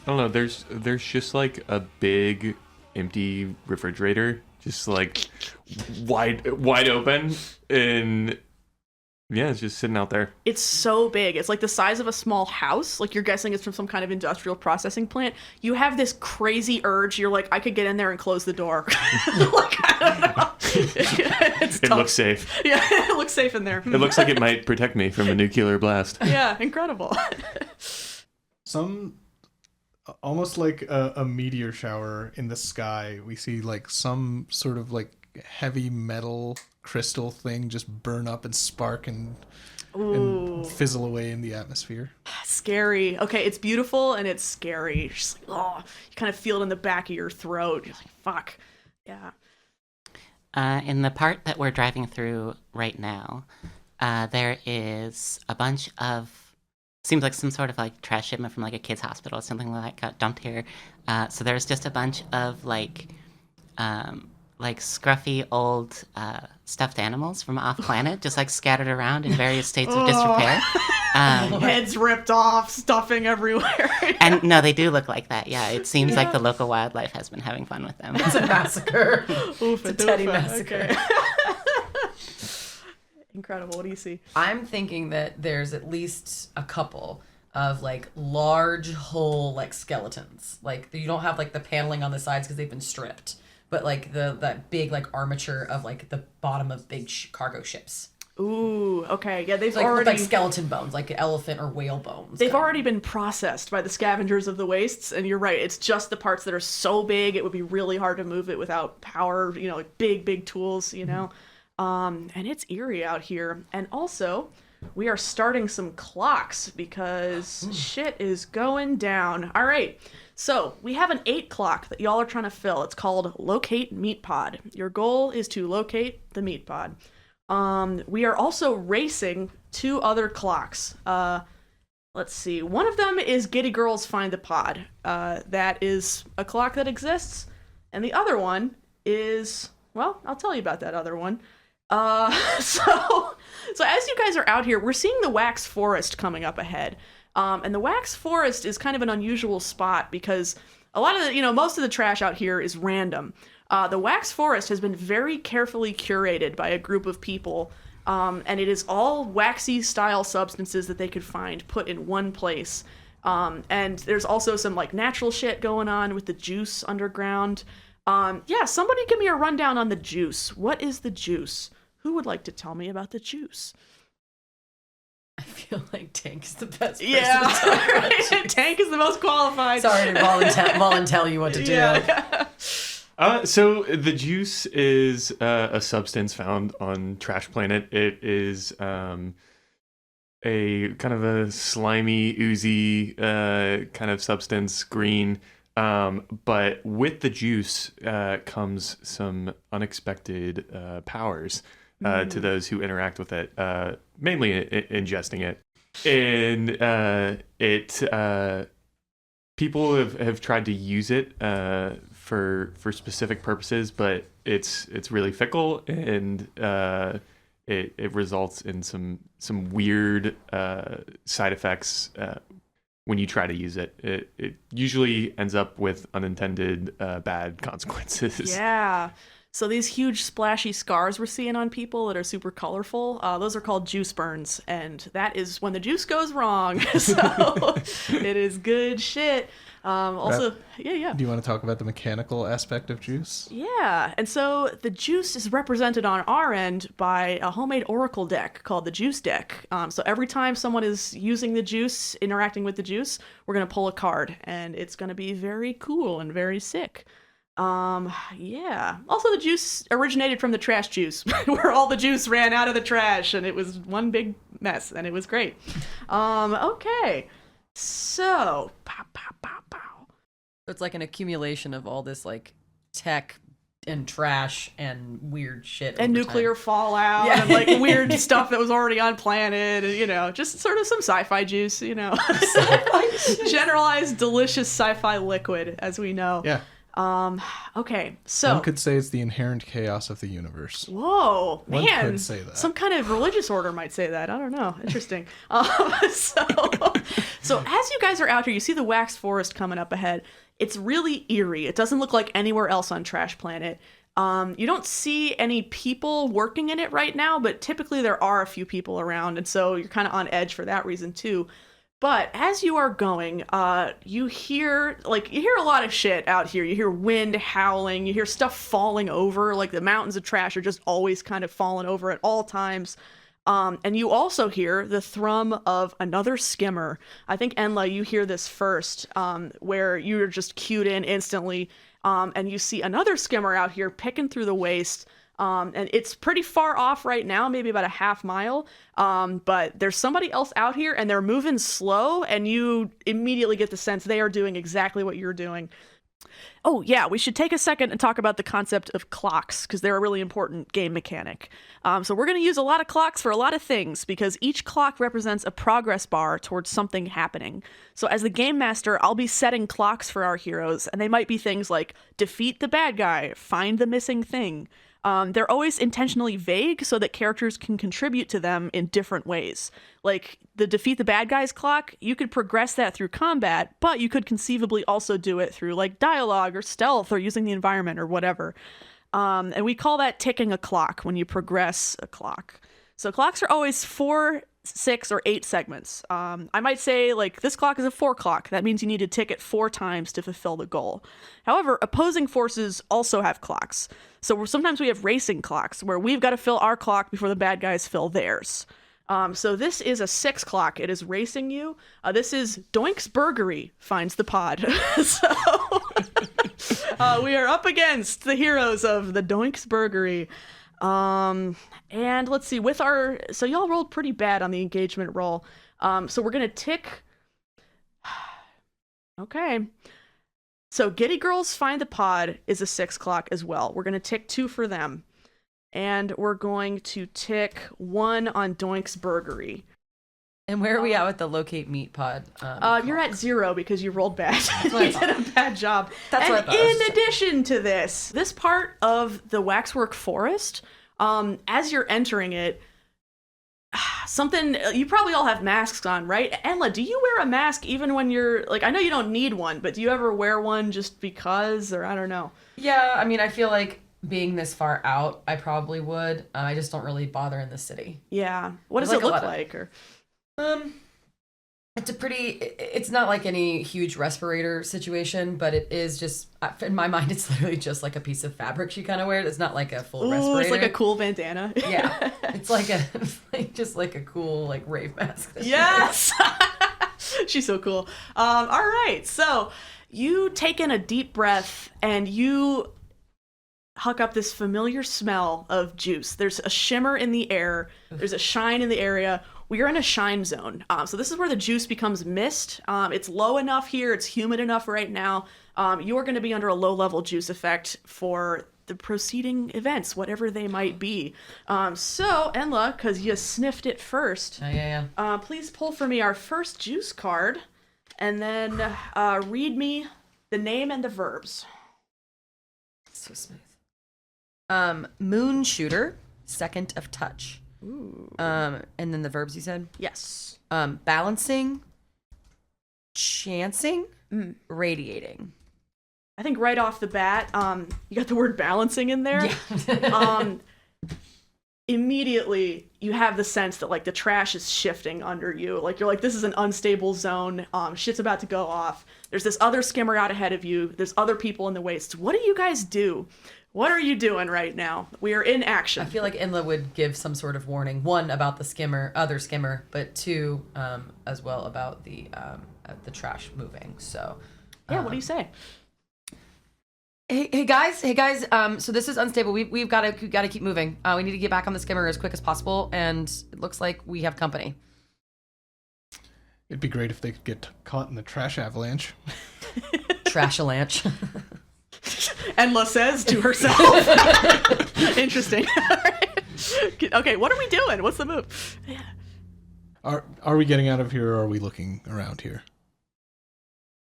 don't know. There's just like a big empty refrigerator, just like wide open, and yeah, it's just sitting out there. It's so big. It's like the size of a small house. Like you're guessing it's from some kind of industrial processing plant. You have this crazy urge. You're like, I could get in there and close the door. Like, I don't know. It looks safe. Yeah, it looks safe in there. It looks like it might protect me from a nuclear blast. Yeah, incredible. Almost like a meteor shower in the sky. We see like some sort of like heavy metal crystal thing just burn up and spark and fizzle away in the atmosphere. Scary. Okay, it's beautiful and it's scary. Just like, oh, you kind of feel it in the back of your throat. You're like, fuck. Yeah. In the part that we're driving through right now, there is a bunch of, seems like some sort of like trash shipment from like a kid's hospital or something like that got dumped here. So there's just a bunch of like scruffy old stuffed animals from off planet, just like scattered around in various states of disrepair. Heads ripped off, stuffing everywhere. And no, they do look like that. Yeah, it seems like the local wildlife has been having fun with them. It's a massacre. It's a teddy massacre. Okay. Incredible. What do you see? I'm thinking that there's at least a couple of like large whole like skeletons. Like you don't have like the paneling on the sides because they've been stripped, but like that big like armature of like the bottom of big cargo ships. Ooh, okay. Yeah, they've like, already... like skeleton bones, like elephant or whale bones. They've already been processed by the scavengers of the wastes, and you're right, it's just the parts that are so big, it would be really hard to move it without power, like big tools, And it's eerie out here. And also, we are starting some clocks because shit is going down. All right, so we have an 8 clock that y'all are trying to fill. It's called Locate Meat Pod. Your goal is to locate the meat pod. We are also racing 2 other clocks. Let's see. One of them is Giddy Girls Find the Pod. That is a clock that exists. And the other one is, well, I'll tell you about that other one. So as you guys are out here, we're seeing the Wax Forest coming up ahead. And the Wax Forest is kind of an unusual spot because a lot of the, most of the trash out here is random. The Wax Forest has been very carefully curated by a group of people, and it is all waxy style substances that they could find put in one place. And there's also some like natural shit going on with the juice underground. Somebody give me a rundown on the juice. What is the juice? Who would like to tell me about the juice? feel like Tank is the best person Yeah, to talk about juice. Tank is the most qualified. Sorry to volunteer you what to do. Yeah. So the juice is a substance found on Trash Planet. It is a kind of a slimy, oozy kind of substance, green. But with the juice comes some unexpected powers to those who interact with it, mainly ingesting it. And people have tried to use it for specific purposes, but it's really fickle, and it results in some weird side effects when you try to use it. It usually ends up with unintended bad consequences. Yeah. So these huge splashy scars we're seeing on people that are super colorful, those are called juice burns, and that is when the juice goes wrong. So it is good shit. Also, yeah. Do you want to talk about the mechanical aspect of juice? Yeah, and so the juice is represented on our end by a homemade oracle deck called the juice deck. So every time someone is using the juice, interacting with the juice, we're going to pull a card, and it's going to be very cool and very sick. Yeah. Also, the juice originated from the trash juice, where all the juice ran out of the trash, and it was one big mess, and it was great. Okay. So, pow, pow, pow, pow. So it's like an accumulation of all this like tech and trash and weird shit. And over nuclear time. fallout and like weird stuff that was already on planet, and just sort of some sci-fi juice, generalized delicious sci-fi liquid, as we know. Yeah. Okay, so One could say it's the inherent chaos of the universe. whoa, One man, could say that. some kind of religious order might say that. I don't know. Interesting. So as you guys are out here, you see the wax forest coming up ahead. It's really eerie. It doesn't look like anywhere else on Trash Planet. You don't see any people working in it right now, but typically there are a few people around, and so you're kind of on edge for that reason too. But as you are going, you hear a lot of shit out here. You hear wind howling, you hear stuff falling over, like the mountains of trash are just always kind of falling over at all times. And you also hear the thrum of another skimmer. I think, Enla, you hear this first, where you're just cued in instantly, and you see another skimmer out here picking through the waste. And it's pretty far off right now, maybe about a half mile. But there's somebody else out here, and they're moving slow, and you immediately get the sense they are doing exactly what you're doing. Oh, yeah, we should take a second and talk about the concept of clocks, because they're a really important game mechanic. So we're going to use a lot of clocks for a lot of things, because each clock represents a progress bar towards something happening. So as the game master, I'll be setting clocks for our heroes, and they might be things like defeat the bad guy, find the missing thing. They're always intentionally vague so that characters can contribute to them in different ways. Like the defeat the bad guys clock, you could progress that through combat, but you could conceivably also do it through like dialogue or stealth or using the environment or whatever. And we call that ticking a clock when you progress a clock. So clocks are always 4, 6, or 8 segments. I might say, like, this clock is a 4 clock. That means you need to tick it 4 times to fulfill the goal. However, opposing forces also have clocks. So sometimes we have racing clocks, where we've got to fill our clock before the bad guys fill theirs. So this is a 6 clock. It is racing you. This is Doink's Burgery finds the pod. So we are up against the heroes of the Doink's Burgery. And let's see, so y'all rolled pretty bad on the engagement roll. So we're going to tick. Okay. So Giddy Girls Find the Pod is a 6 clock as well. We're going to tick 2 for them. And we're going to tick 1 on Doink's Burgery. And where are we at with the locate meat pod? You're at 0 because you rolled bad. what I You did a bad job. That's what I thought. In addition to this part of the waxwork forest, as you're entering it, you probably all have masks on, right? Enla, do you wear a mask even when you're, like, I know you don't need one, but do you ever wear one just because, or I don't know? Yeah, I mean, I feel like being this far out, I probably would. I just don't really bother in the city. Yeah. What does There's it like a look lot of- like? Or It's not like any huge respirator situation, but it is just, in my mind, it's literally just like a piece of fabric she kind of wears. It's not like a full respirator. It's like a cool bandana. Yeah. It's like just like a cool like rave mask. Yes. She's so cool. All right. So you take in a deep breath and you huck up this familiar smell of juice. There's a shimmer in the air. There's a shine in the area. We are in a shine zone. So this is where the juice becomes mist. It's low enough here. It's humid enough right now. You're going to be under a low-level juice effect for the preceding events, whatever they might be. So, Enla, because you sniffed it first, please pull for me our first juice card, and then read me the name and the verbs. So smooth. Moon shooter, second of touch. Ooh. And then the verbs you said? Yes. Balancing, chancing, radiating. I think right off the bat, you got the word balancing in there. Yeah. Immediately you have the sense that like the trash is shifting under you. Like you're like, this is an unstable zone. Shit's about to go off. There's this other skimmer out ahead of you. There's other people in the waste. What do you guys do? What are you doing right now? We are in action. I feel like Inla would give some sort of warning. One, about the other skimmer, but two, as well about the trash moving. So, yeah, what do you say? Hey guys. So this is unstable. We've got to keep moving. We need to get back on the skimmer as quick as possible, and it looks like we have company. It'd be great if they could get caught in the trash avalanche. Trash-alanche. Enla says to herself. Interesting. Okay, what are we doing? What's the move? Yeah. Are we getting out of here, or are we looking around here?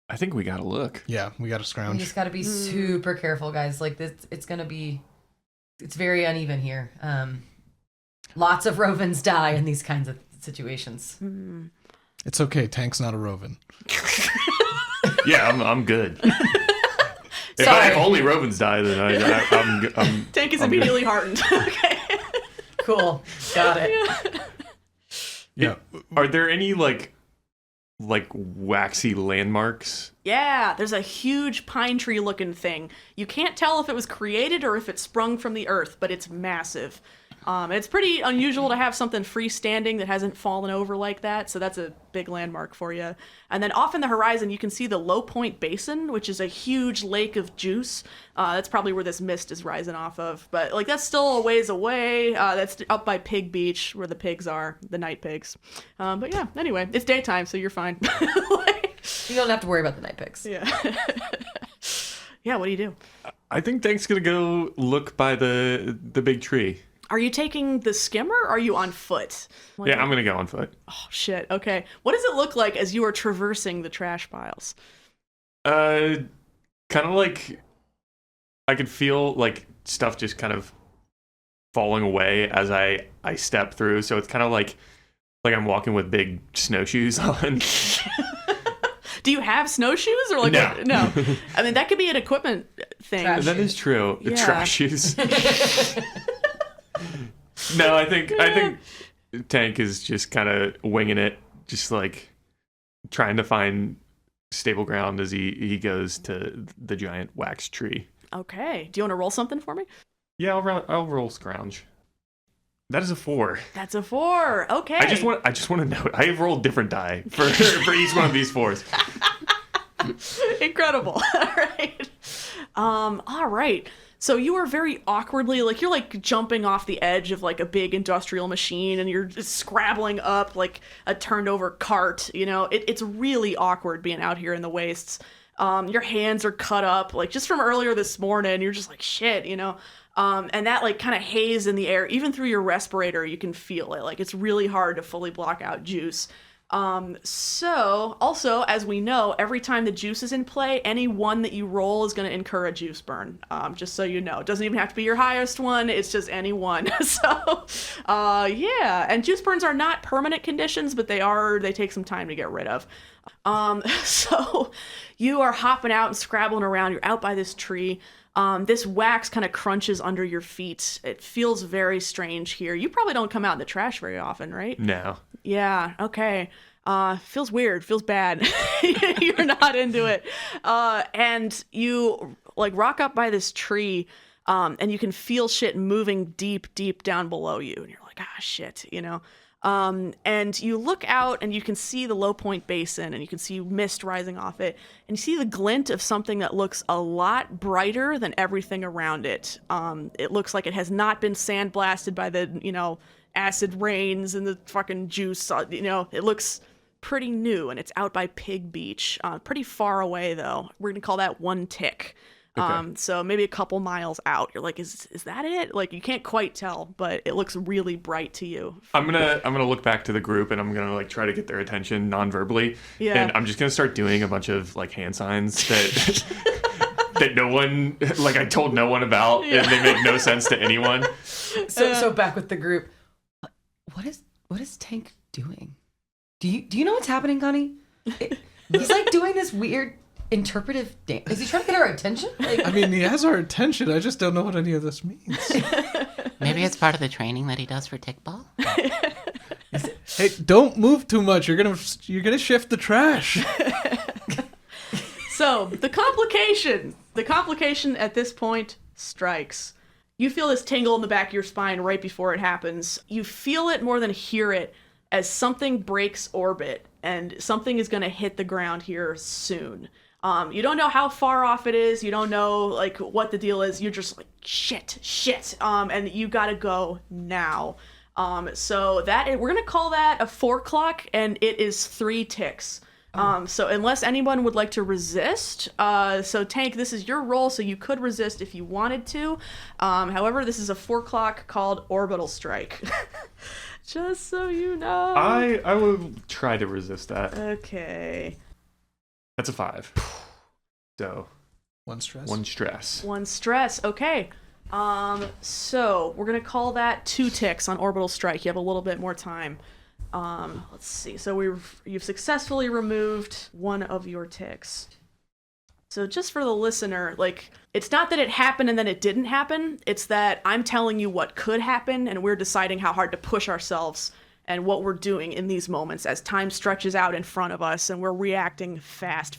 I think we gotta look. Yeah, we gotta You scrounge. just got to be super careful, guys. Like this, it's very uneven here. Lots of rovens die in these kinds of situations. It's okay. Tank's not a roven. Yeah, I'm good. If only rovens die, then I'm Tank is immediately heartened. Okay. Cool. Got it. Yeah. Are there any like waxy landmarks? Yeah, there's a huge pine tree looking thing. You can't tell if it was created or if it sprung from the earth, but it's massive. It's pretty unusual to have something freestanding that hasn't fallen over like that, so that's a big landmark for you. And then off in the horizon, you can see the Low Point Basin, which is a huge lake of juice. That's probably where this mist is rising off of. But like that's still a ways away. That's up by Pig Beach, where the pigs are, the night pigs. But yeah, anyway, it's daytime, so you're fine. You don't have to worry about the night pigs. Yeah. Yeah, what do you do? I think Tank's gonna go look by the big tree. Are you taking the skimmer or are you on foot? Like, Yeah, I'm gonna go on foot. Oh, shit. Okay. What does it look like as you are traversing the trash piles? Kind of like I could feel like stuff just kind of falling away as I step through. So it's kind of like I'm walking with big snowshoes on. Do you have snowshoes or like No. no? I mean that could be an equipment thing. Trash That is true. Yeah. Trash shoes. No, I think Tank is just kind of winging it, just like trying to find stable ground as he goes to the giant wax tree. Okay. Do you want to roll something for me? Yeah, I'll roll scrounge. That is a 4. That's a 4. Okay. I just want to note I have rolled different die for each one of these 4s. Incredible. All right. All right. So you are very awkwardly, like you're like jumping off the edge of like a big industrial machine and you're just scrabbling up like a turned over cart, you know, it's really awkward being out here in the wastes. Your hands are cut up like just from earlier this morning. You're just like, shit, you know, and that like kind of haze in the air, even through your respirator, you can feel it. Like it's really hard to fully block out juice. So also, as we know, every time the juice is in play, any one that you roll is going to incur a juice burn. Just so you know, it doesn't even have to be your highest one. It's just any one. So, yeah. And juice burns are not permanent conditions, but they take some time to get rid of. So you are hopping out and scrabbling around. You're out by this tree. This wax kind of crunches under your feet. It feels very strange here. You probably don't come out in the trash very often, right? No. Yeah, okay. Feels weird, feels bad. You're not into it. And you like rock up by this tree, and you can feel shit moving deep down below you. And you're like, shit, you know? And you look out and you can see the Low Point Basin and you can see mist rising off it. And you see the glint of something that looks a lot brighter than everything around it. It looks like it has not been sandblasted by the, you know, acid rains and the fucking juice. You know, it looks pretty new, and it's out by Pig Beach. Pretty far away, though. We're going to call that 1 tick. Okay. So maybe a couple miles out. You're like, is that it? Like, you can't quite tell, but it looks really bright to you. I'm gonna look back to the group and I'm gonna like try to get their attention non-verbally. Yeah. And I'm just gonna start doing a bunch of like hand signs that that no one, like I told no one about, and they make no sense to anyone. So back with the group. What is Tank doing? Do you know what's happening, Connie? He's like doing this weird interpretive dance. Is he trying to get our attention? Like, I mean, he has our attention. I just don't know what any of this means. Maybe it's part of the training that he does for tickball. Hey, don't move too much. You're gonna shift the trash. So the complication at this point strikes. You feel this tingle in the back of your spine right before it happens. You feel it more than hear it as something breaks orbit and something is going to hit the ground here soon. You don't know how far off it is. You don't know like what the deal is. You're just like, shit. And you got to go now. So we're going to call that a 4 o'clock, and it is 3 ticks. So unless anyone would like to resist, so Tank, this is your role, so you could resist if you wanted to. However, this is a 4 o'clock called Orbital Strike. Just so you know. I will try to resist that. Okay. That's a 5. So 1 stress. 1 stress. 1 stress. Okay. So we're gonna call that 2 ticks on Orbital Strike. You have a little bit more time. Let's see. So you've successfully removed 1 of your ticks. So just for the listener, like, it's not that it happened and then it didn't happen. It's that I'm telling you what could happen, and we're deciding how hard to push ourselves and what we're doing in these moments as time stretches out in front of us and we're reacting fast.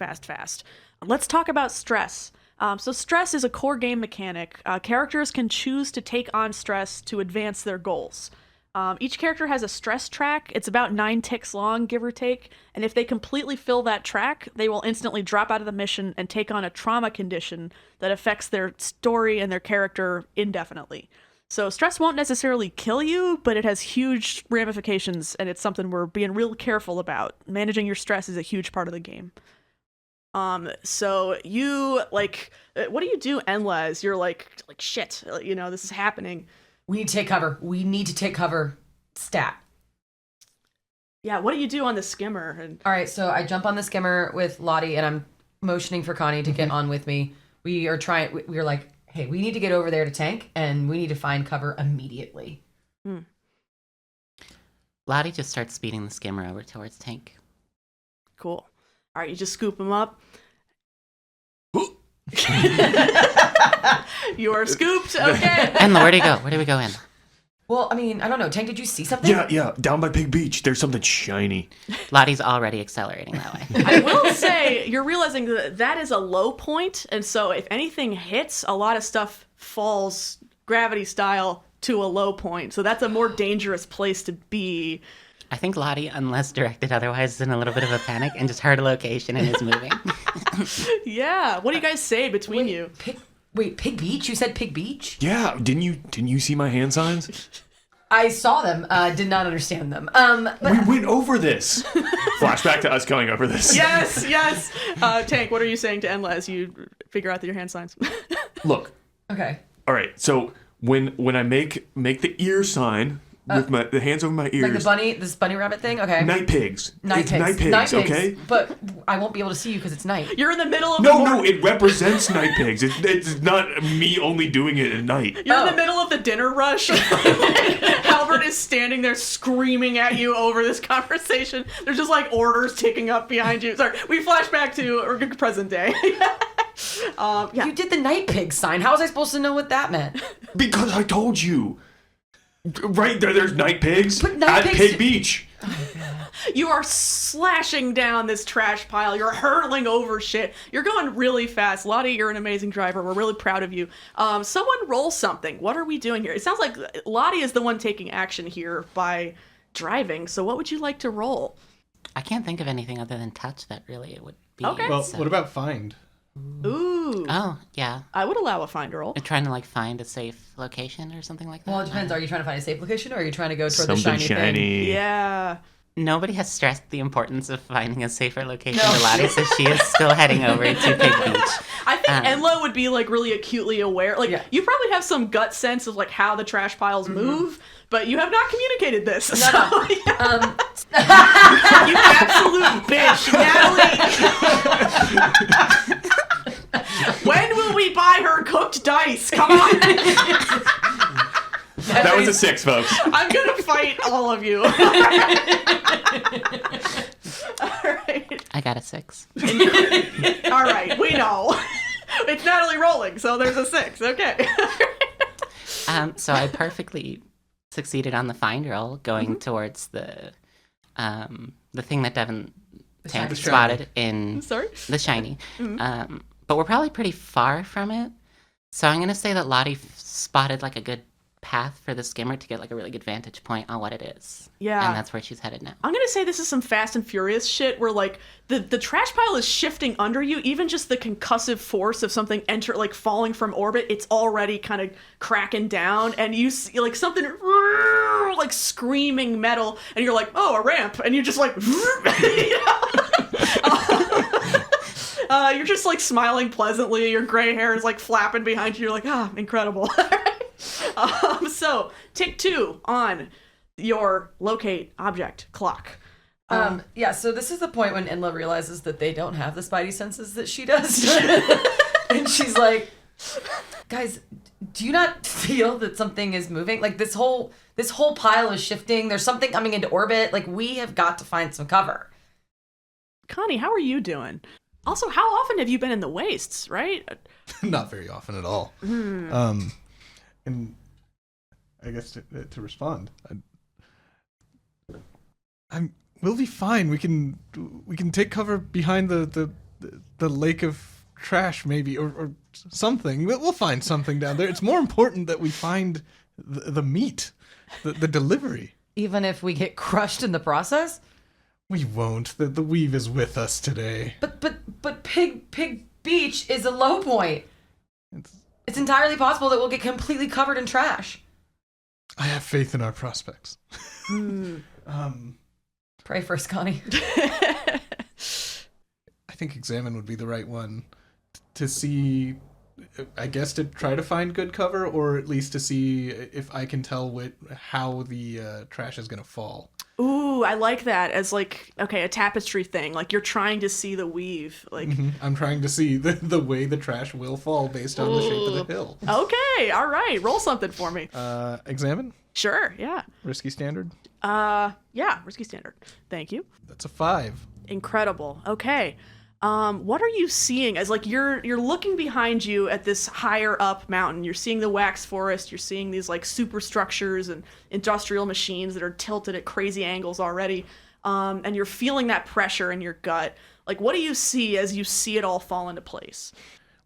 Let's talk about stress. So stress is a core game mechanic. Characters can choose to take on stress to advance their goals. Each character has a stress track. It's about 9 ticks long, give or take. And if they completely fill that track, they will instantly drop out of the mission and take on a trauma condition that affects their story and their character indefinitely. So stress won't necessarily kill you, but it has huge ramifications, and it's something we're being real careful about. Managing your stress is a huge part of the game. So you, like, what do you do, Enlez? You're like shit, you know, this is happening. we need to take cover. Stat. Yeah, what do you do on the skimmer? All right, so I jump on the skimmer with Lottie, and I'm motioning for Connie to get on with me. We're like, hey, we need to get over there to Tank, and we need to find cover immediately. Lottie just starts speeding the skimmer over towards Tank. Cool. All right, you just scoop him up. You are scooped. Okay. And where do you go? Where do we go in? Well, I mean, I don't know. Tank, did you see something? Yeah. Down by Pig Beach, there's something shiny. Lottie's already accelerating that way. I will say, you're realizing that is a low point, and so if anything hits, a lot of stuff falls gravity style to a low point. So that's a more dangerous place to be. I think Lottie, unless directed otherwise, is in a little bit of a panic and just heard a location and is moving. Yeah. What do you guys say between you? Pig Beach? You said Pig Beach? Yeah, didn't you see my hand signs? I saw them, did not understand them. But We went over this. Flashback to us going over this. Yes. Tank, what are you saying to Enla as you figure out your hand signs? Look. okay. All right. So when I make the ear sign with the hands over my ears, Like this bunny rabbit thing? Okay. night pigs. Night It's pigs. night pigs. Okay. But I won't be able to see you because it's night. You're in the middle of No, it represents night pigs. It's not me only doing it at night. You're in the middle of the dinner rush. Albert is standing there screaming at you over this conversation. There's just like orders ticking up behind you. Sorry, we flash back to present day. Yeah. You did the night pig sign. How was I supposed to know what that meant? Because I told you. Right there's night pigs But night at pigs- Pig Beach. You are slashing down this trash pile. You're hurtling over shit. You're going really fast. Lottie, you're an amazing driver. We're really proud of you. Someone roll something. What are we doing here? It sounds like Lottie is the one taking action here by driving. So what would you like to roll? I can't think of anything other than touch that really it would be. Okay. Well, so- what about find? Ooh. Oh, yeah. I would allow a find roll. I'm trying to, like, find a safe location or something like that. Well, it depends. Are you trying to find a safe location, or are you trying to go toward the Something shiny thing? Yeah. Nobody has stressed the importance of finding a safer location to Lottie, so she is still heading over to Pig Beach. I think Enla would be like really acutely aware. Like you probably have some gut sense of like how the trash piles move, but you have not communicated this. No, so, no. yeah. You absolute bitch, Natalie. When will we buy her cooked dice? Come on. That was a 6, folks. I'm gonna fight all of you. All right. I got a 6. All right. We know. It's Natalie rolling, so there's a 6. Okay. So I perfectly succeeded on the find roll, going towards the thing that Devin Tank shiny. spotted in Sorry? the shiny. But we're probably pretty far from it. So I'm gonna say that Lottie spotted like a good path for the skimmer to get like a really good vantage point on what it is. Yeah. And that's where she's headed now. I'm gonna say this is some Fast and Furious shit where like the trash pile is shifting under you. Even just the concussive force of something falling from orbit, it's already kind of cracking down, and you see like something like screaming metal, and you're like, oh, a ramp, and you're just like, you're just like smiling pleasantly. Your gray hair is like flapping behind you. You're like, ah, incredible. So tick 2 on your locate object clock. Yeah, so this is the point when Enla realizes that they don't have the spidey senses that she does. And she's like, guys, do you not feel that something is moving? Like this whole pile is shifting. There's something coming into orbit. Like we have got to find some cover. Connie, how are you doing? Also, how often have you been in the wastes, right? Not very often at all. And I guess to respond, we'll be fine. We can take cover behind the lake of trash, maybe, or something. We'll find something down there. It's more important that we find the meat, the delivery. Even if we get crushed in the process? We won't. The weave is with us today. But Pig Beach is a low point. It's entirely possible that we'll get completely covered in trash. I have faith in our prospects. Pray for us, Connie. I think examine would be the right one to see, I guess, to try to find good cover, or at least to see if I can tell how the trash is going to fall. Ooh, I like that as like, okay, a tapestry thing. Like you're trying to see the weave. Like I'm trying to see the way the trash will fall based on the shape of the hill. Okay, all right. Roll something for me. Examine? Sure, yeah. Risky standard? Yeah, risky standard. Thank you. That's a 5. Incredible. Okay. What are you seeing as like you're looking behind you at this higher up mountain? You're seeing the wax forest. You're seeing these like superstructures and industrial machines that are tilted at crazy angles already. And you're feeling that pressure in your gut. Like, what do you see as you see it all fall into place?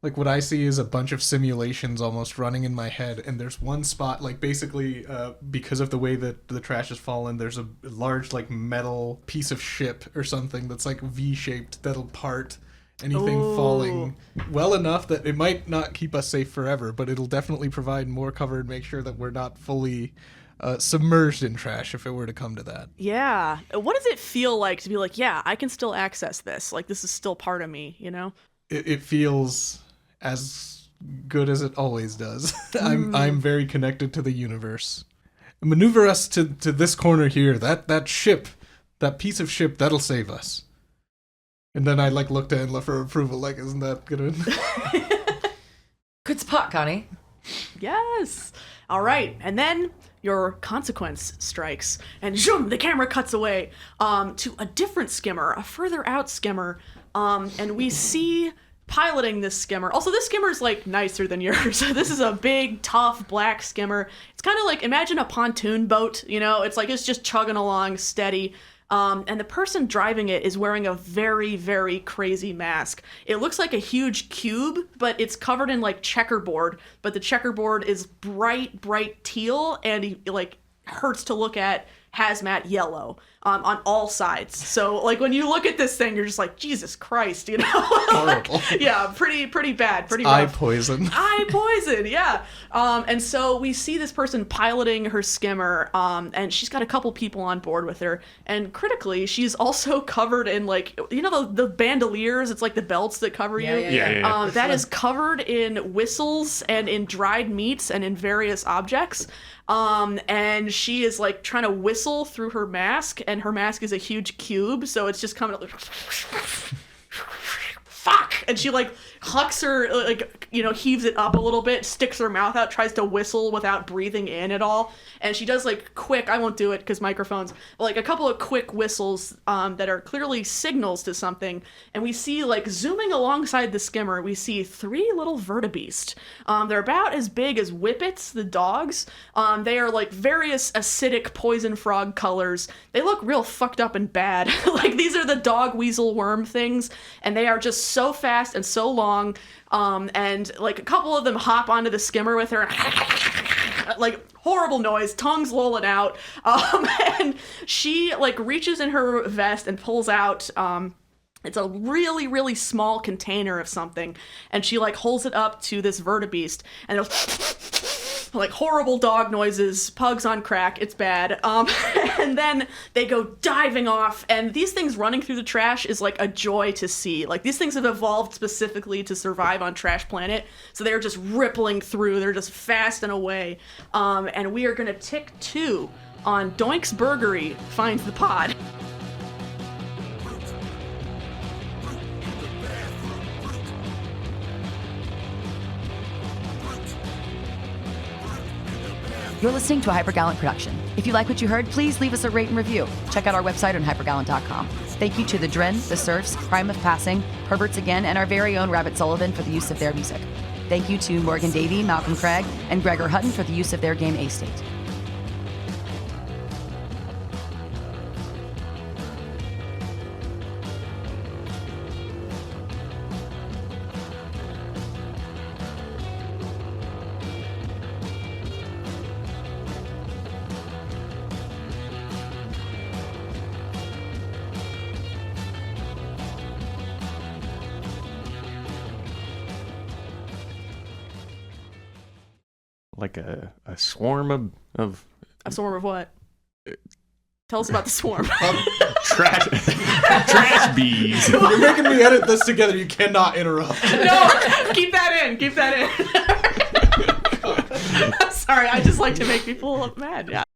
Like, what I see is a bunch of simulations almost running in my head, and there's one spot, like, basically, because of the way that the trash has fallen, there's a large, like, metal piece of ship or something that's, like, V-shaped that'll part anything falling well enough that it might not keep us safe forever, but it'll definitely provide more cover and make sure that we're not fully submerged in trash if it were to come to that. Yeah. What does it feel like to be like, yeah, I can still access this? Like, this is still part of me, you know? It feels as good as it always does. I'm very connected to the universe. Maneuver us to this corner here. That ship, that piece of ship, that'll save us. And then I like looked at Enla for approval. Like, isn't that good? Good spot, Connie. Yes. All right. And then your consequence strikes, and zoom, the camera cuts away to a different skimmer, a further out skimmer, and we see piloting this skimmer. Also, this skimmer is like nicer than yours. This is a big, tough, black skimmer. It's kind of like, imagine a pontoon boat, you know? It's like it's just chugging along steady. And the person driving it is wearing a very, very crazy mask. It looks like a huge cube, but it's covered in like checkerboard, but the checkerboard is bright, bright teal, and he like hurts to look at, hazmat yellow on all sides. So like when you look at this thing, you're just like, Jesus Christ, you know? Horrible. Yeah, pretty bad, pretty Eye rough. poison. Eye poison, yeah. And so we see this person piloting her skimmer, and she's got a couple people on board with her. And critically, she's also covered in like, you know, the bandoliers. It's like the belts that cover you. Yeah. That is covered in whistles and in dried meats and in various objects. And she is like trying to whistle through her mask, and her mask is a huge cube, so it's just coming like fuck, and she like hucks her, like, you know, heaves it up a little bit, sticks her mouth out, tries to whistle without breathing in at all, and she does like quick, I won't do it because microphones, like a couple of quick whistles that are clearly signals to something, and we see like zooming alongside the skimmer, we see 3 little vertebeest. They're about as big as whippets, the dogs. They are like various acidic poison frog colors. They look real fucked up and bad. Like these are the dog weasel worm things, and they are just so fast and so long, and like a couple of them hop onto the skimmer with her, like horrible noise, tongues lolling out, and she like reaches in her vest and pulls out it's a really, really small container of something, and she like holds it up to this vertebeest, and it goes like horrible dog noises, pugs on crack, it's bad. And then they go diving off, and these things running through the trash is like a joy to see. Like these things have evolved specifically to survive on Trash Planet, so they're just rippling through, they're just fast and away. And we are gonna tick 2 on Doink's Burgery finds the pod. You're listening to a Hypergallant production. If you like what you heard, please leave us a rate and review. Check out our website on hypergallant.com. Thank you to the Drin, the Serfs, Crime of Passing, Perverts Again, and our very own Rabbit Sullivan for the use of their music. Thank you to Morgan Davie, Malcolm Craig, and Gregor Hutton for the use of their game AState. Like a swarm of A swarm of what? Tell us about the swarm. trash bees. You're making me edit this together. You cannot interrupt. No, keep that in. Keep that in. I'm sorry, I just like to make people mad. Yeah.